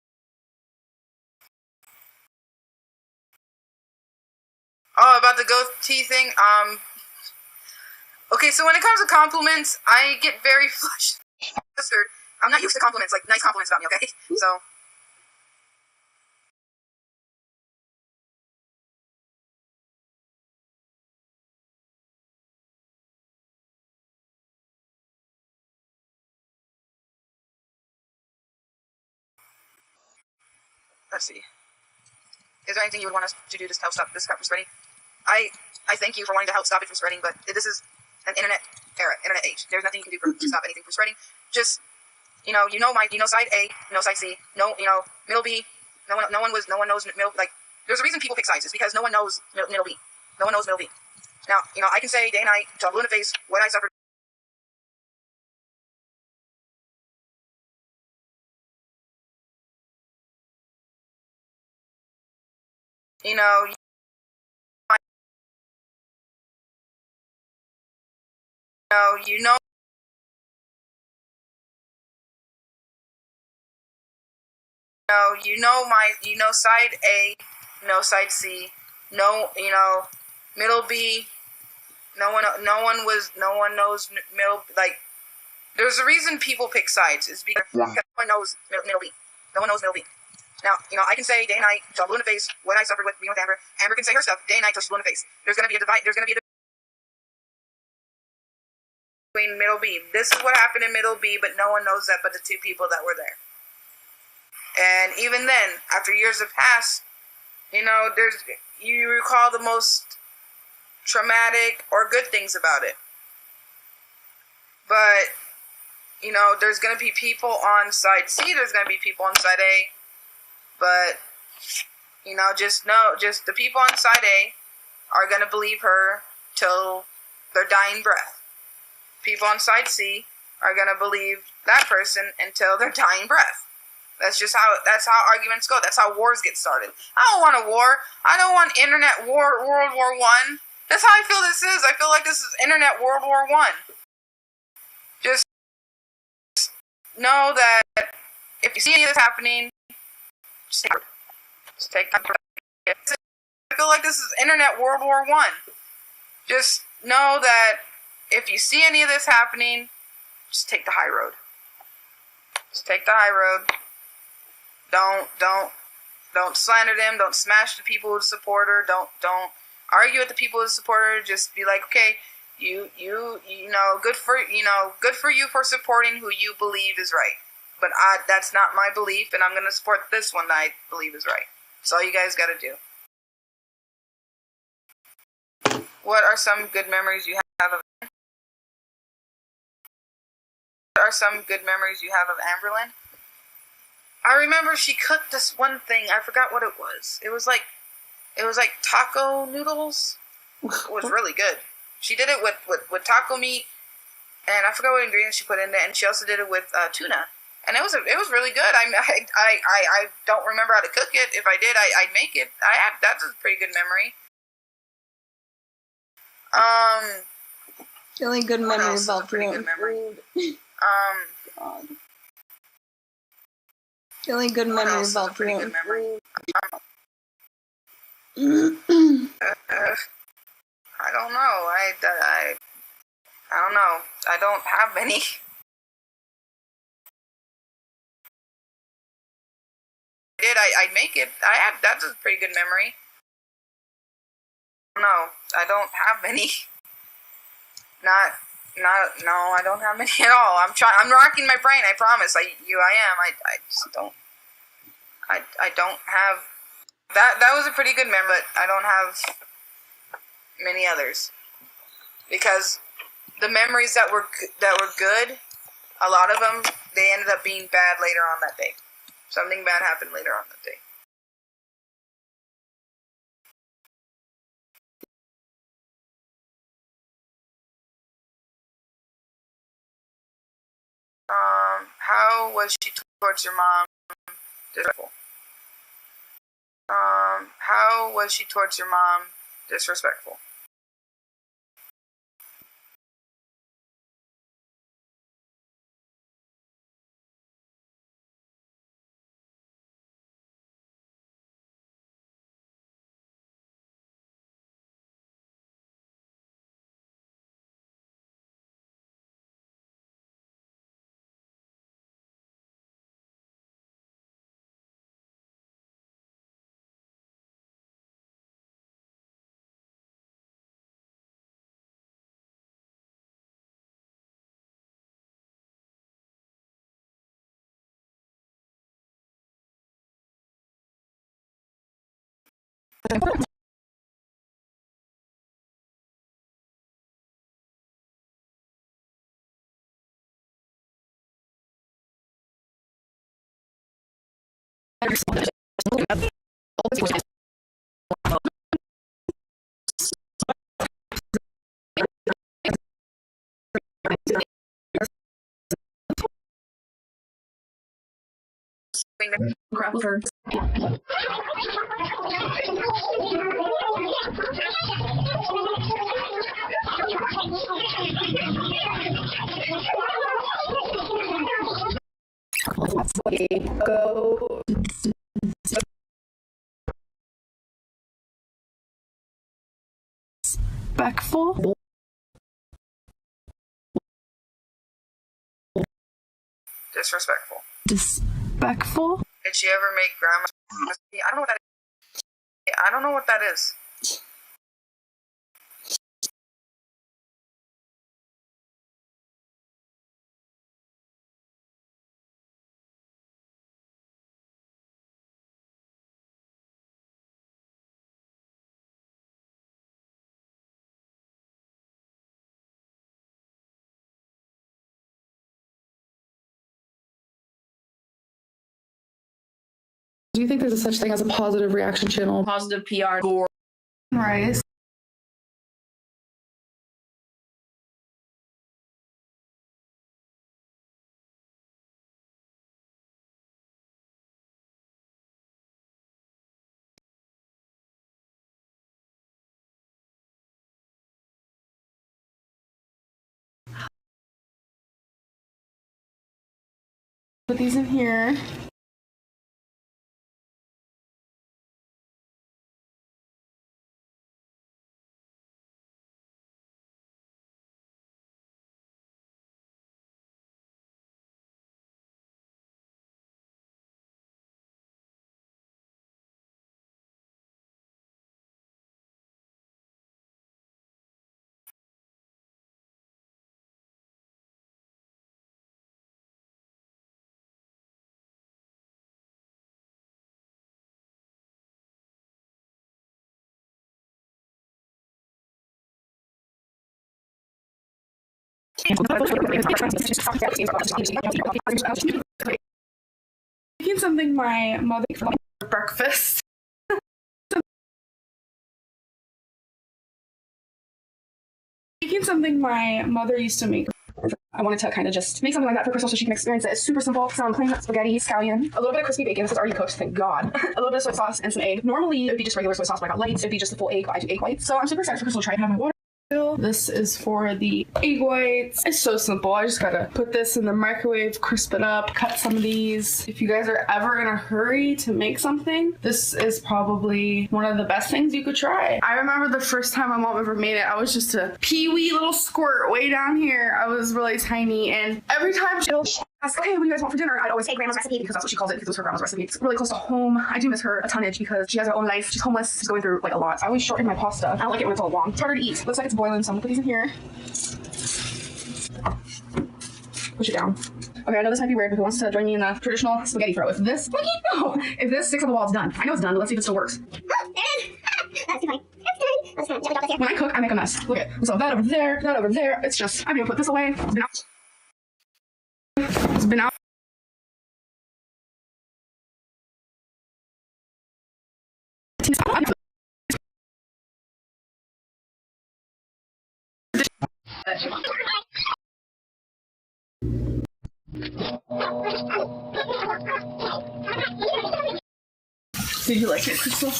Oh, about the goatee thing, okay, so when it comes to compliments, I get very flustered. I'm not used to compliments, like nice compliments about me, okay? So, let's see. Is there anything you would want us to do to help stop this crap from spreading? I thank you for wanting to help stop it from spreading, but this is an internet era, internet age. There's nothing you can do to stop anything from spreading. Just, you know side A, you know side C, middle B. No one knows middle, like, there's a reason people pick sides. It's because no one knows middle B. No one knows middle B. Now, I can say day and night, till blue in the face, what I suffered. You know, you know side A, side C, middle B. No one knows middle. Like, there's a reason people pick sides. Is because no one knows middle B. No one knows middle B. Now, I can say day and night till blue in the face what I suffered with being with Amber. Amber can say her stuff day and night till she's blue in the face. There's gonna be a divide. There's gonna be a divide between middle B. This is what happened in middle B, but no one knows that but the two people that were there. And even then, after years have passed, you recall the most traumatic or good things about it. But, there's going to be people on side C, there's going to be people on side A. But, just the people on side A are going to believe her till their dying breath. People on side C are going to believe that person until their dying breath. That's how arguments go. That's how wars get started. I don't want a war. I don't want internet war, World War I. That's how I feel this is. I feel like this is internet World War I. Just know that if you see any of this happening, just take time. I feel like this is internet World War I. Just know that if you see any of this happening, just take the high road. Just take the high road. Don't slander them. Don't smash the people who support her. Don't. argue with the people who support her. Just be like, okay, you know, good for you for supporting who you believe is right. But that's not my belief, and I'm going to support this one that I believe is right. That's all you guys got to do. What are some good memories you have of? What are some good memories you have of Amberlynn? I remember she cooked this one thing. I forgot what it was. It was like taco noodles. It was really good. She did it with taco meat, and I forgot what ingredients she put in there. And she also did it with tuna, and it was really good. I don't remember how to cook it. If I did, I'd make it. That's a pretty good memory. The only good What memory else is a about pretty your good memory? food. God. The only good What memory else is a about pretty your good memory? food. I don't know. I don't know. I don't have any. Did I'd make it. That's a pretty good memory. No, I don't have any. Not no, I don't have any at all. I'm racking my brain, I promise. I am. I just don't I don't have that was a pretty good memory, but I don't have many others. Because the memories that were good, a lot of them they ended up being bad later on that day. Something bad happened later on that day. How was she towards your mom? Disrespectful. How was she towards your mom? Disrespectful. Crap with her. Go. Respectful. Disrespectful. Disrespectful. Did she ever make grandma? I don't know what that is. I don't know what that is. Do you think there's a such thing as a positive reaction channel? Positive PR. Right. Put these in here. Making something my mother for breakfast. Making something my mother used to make. I wanted to kind of just make something like that for Crystal so she can experience it. It's super simple. Some plain spaghetti, scallion, a little bit of crispy bacon. This is already cooked, thank God. A little bit of soy sauce and some egg. Normally, it would be just regular soy sauce, but I got lights. It would be just the full egg, but I do egg whites. So I'm super excited for Crystal to try it. Have my water. This is for the egg whites. It's so simple. I just gotta put this in the microwave, crisp it up, cut some of these. If you guys are ever in a hurry to make something, this is probably one of the best things you could try. I remember the first time my mom ever made it, I was just a pee-wee little squirt way down here. I was really tiny, and every time she'll ask, okay, what do you guys want for dinner? I'd always say grandma's recipe because that's what she calls it, because it was her grandma's recipe. It's really close to home. I do miss her a tonnage because she has her own life. She's homeless. She's going through like a lot. I always shorten my pasta. I don't like it when it's all long. It's harder to eat. Looks like it's boiling, so I'm gonna put these in here. Push it down. Okay, I know this might be weird, but who wants to join me in the traditional spaghetti throw? If this, no, if this sticks on the wall, it's done. I know it's done, but let's see if it still works. That's too funny. That's good. Jumping off this here. When I cook, I make a mess. Look at so that over there, that over there. It's just, I'm gonna put this away. It's been out. It's been out. Did you like it, Crystal?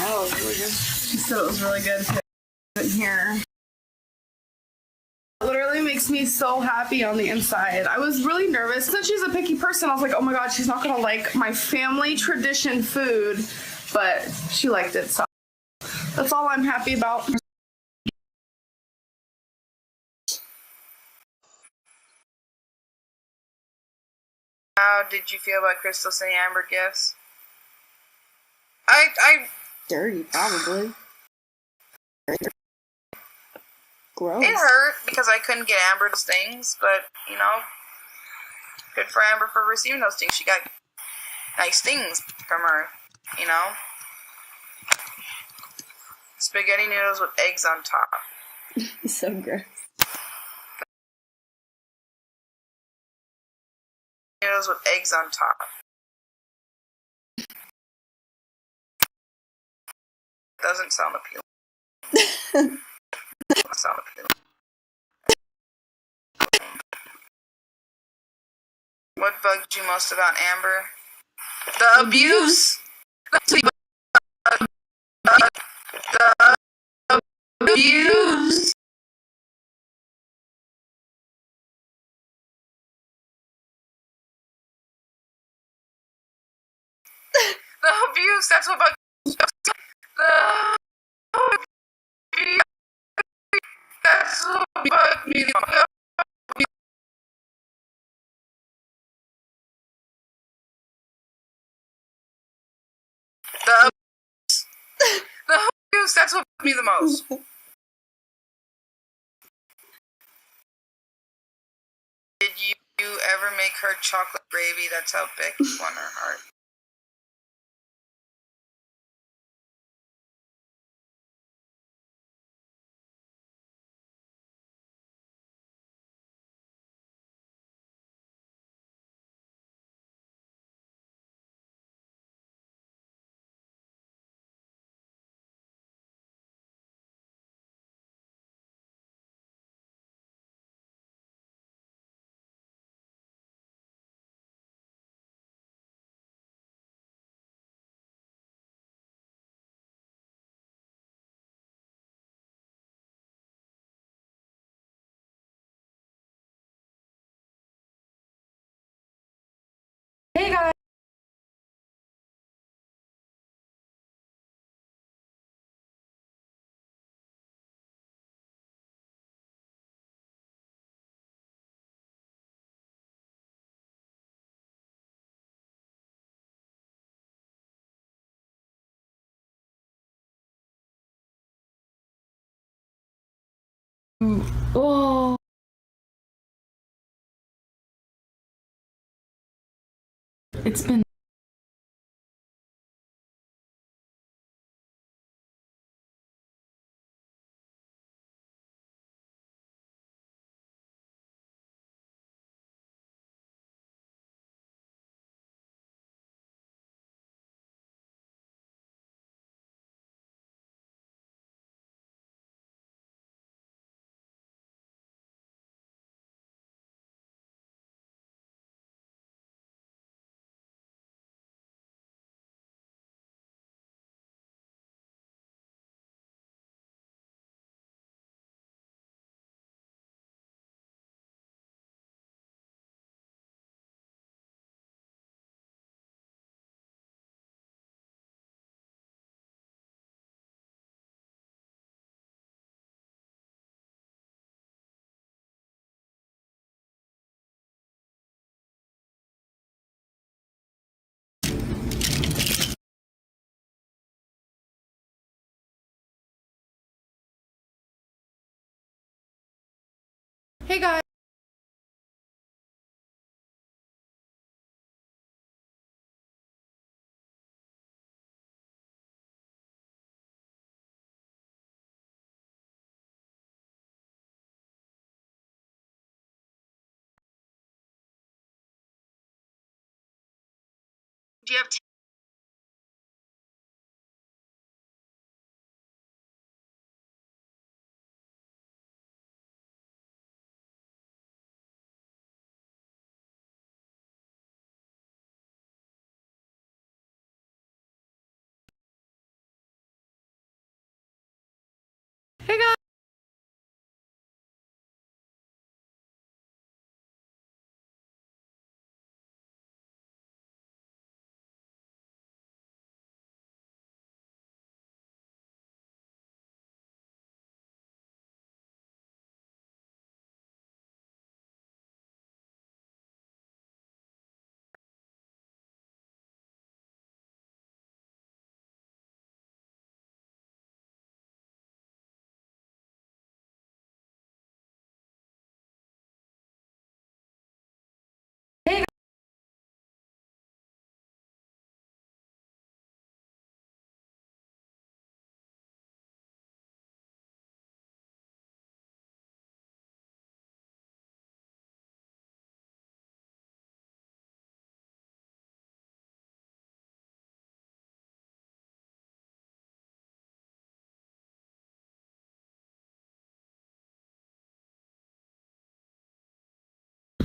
Oh, it was really good. She said it was really good in here. It literally makes me so happy on the inside. I was really nervous. Since she's a picky person, I was like, oh my God, she's not gonna like my family tradition food, but she liked it, so that's all I'm happy about. How did you feel about Crystal saying Amber gifts? I Dirty, probably. Gross. It hurt because I couldn't get Amber those things, but you know, good for Amber for receiving those things. She got nice things from her, you know. Spaghetti noodles with eggs on top. It's so gross. Noodles with eggs on top. Doesn't sound appealing. Doesn't sound appealing. What bugged you most about Amber? The abuse. The abuse. The abuse. That's what bugged me. The abuse. That's what bugged me. The abuse. That's what bugged me the most. Did you ever make her chocolate gravy? That's how Becky won her heart. Hey guys. Oh. It's been Hey guys. Do you have Hey guys.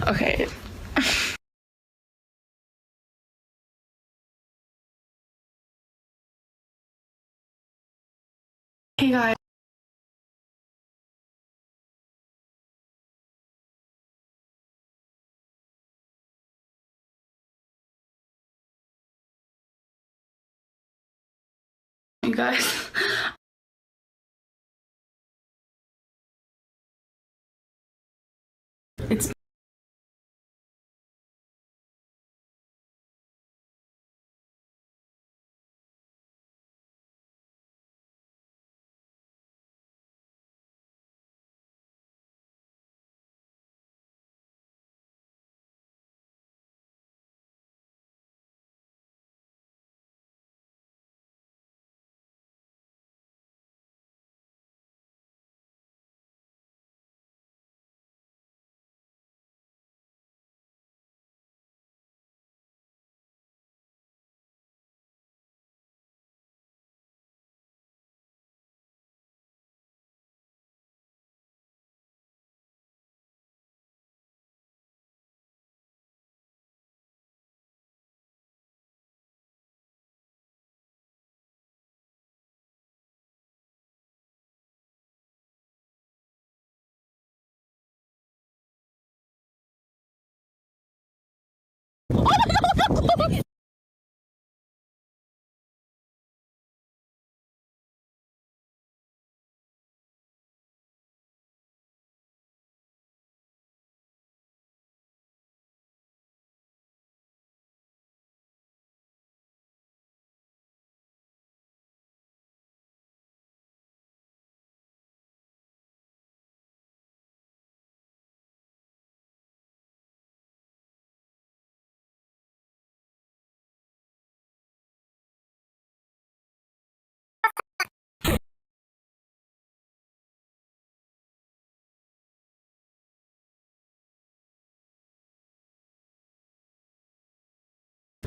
Okay. Hey guys. Hey guys.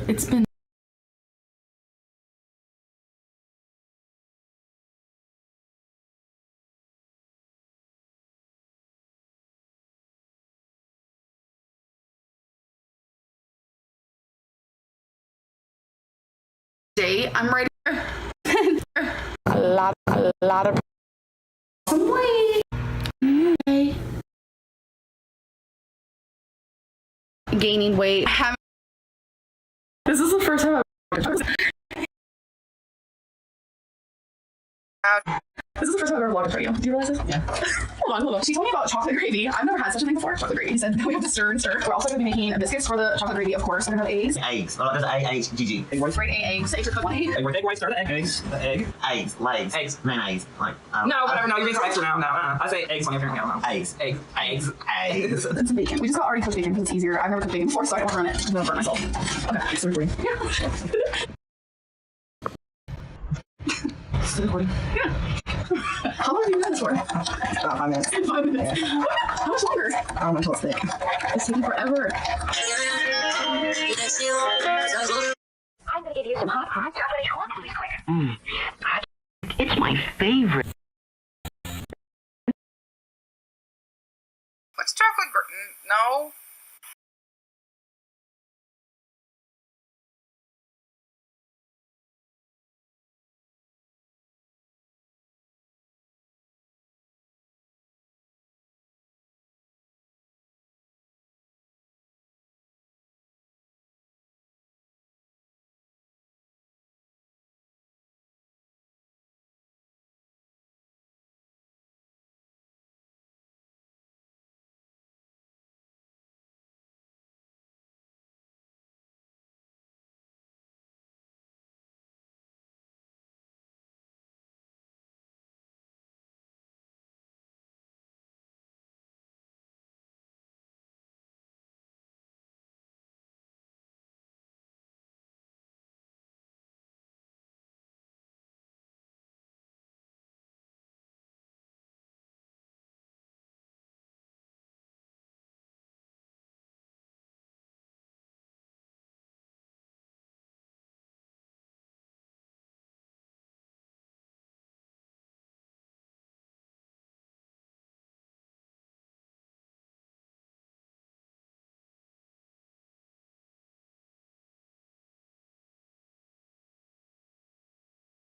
It's been day. I'm ready. A lot of some weight. Okay. Gaining weight. This is the first time I've out? This is the first time I've ever vlogged in front of you. Do you realize this? Yeah. Hold on. She told me about chocolate gravy. I've never had such a thing before. Chocolate gravy. She said we have to stir and stir. We're also going to be making biscuits for the chocolate gravy, of course. We're going to have eggs. Eggs. Well, there's A-H-G-G. Egg whites. Grade A eggs. Eggs are cooked one egg. Egg white, start the egg. Eggs. The egg. Eggs. Legs. Eggs. Mayonnaise. Like, No, whatever. No, you're being so extra now. No, I say eggs on your finger. No. Eggs. Eggs. Eggs. Eggs. It's bacon. We just got already cooked bacon because it's easier. I've never cooked bacon before, so I don't want to run it. I'm going to burn myself. Okay. Still recording. Yeah. Still recording. Yeah. How long have you been doing this for? About 5 minutes. 5 minutes. Yeah. How much longer? I don't know until it's thick. It's taking forever. I'm gonna give you some hot chocolate really quick. It's my favorite. What's chocolate? No.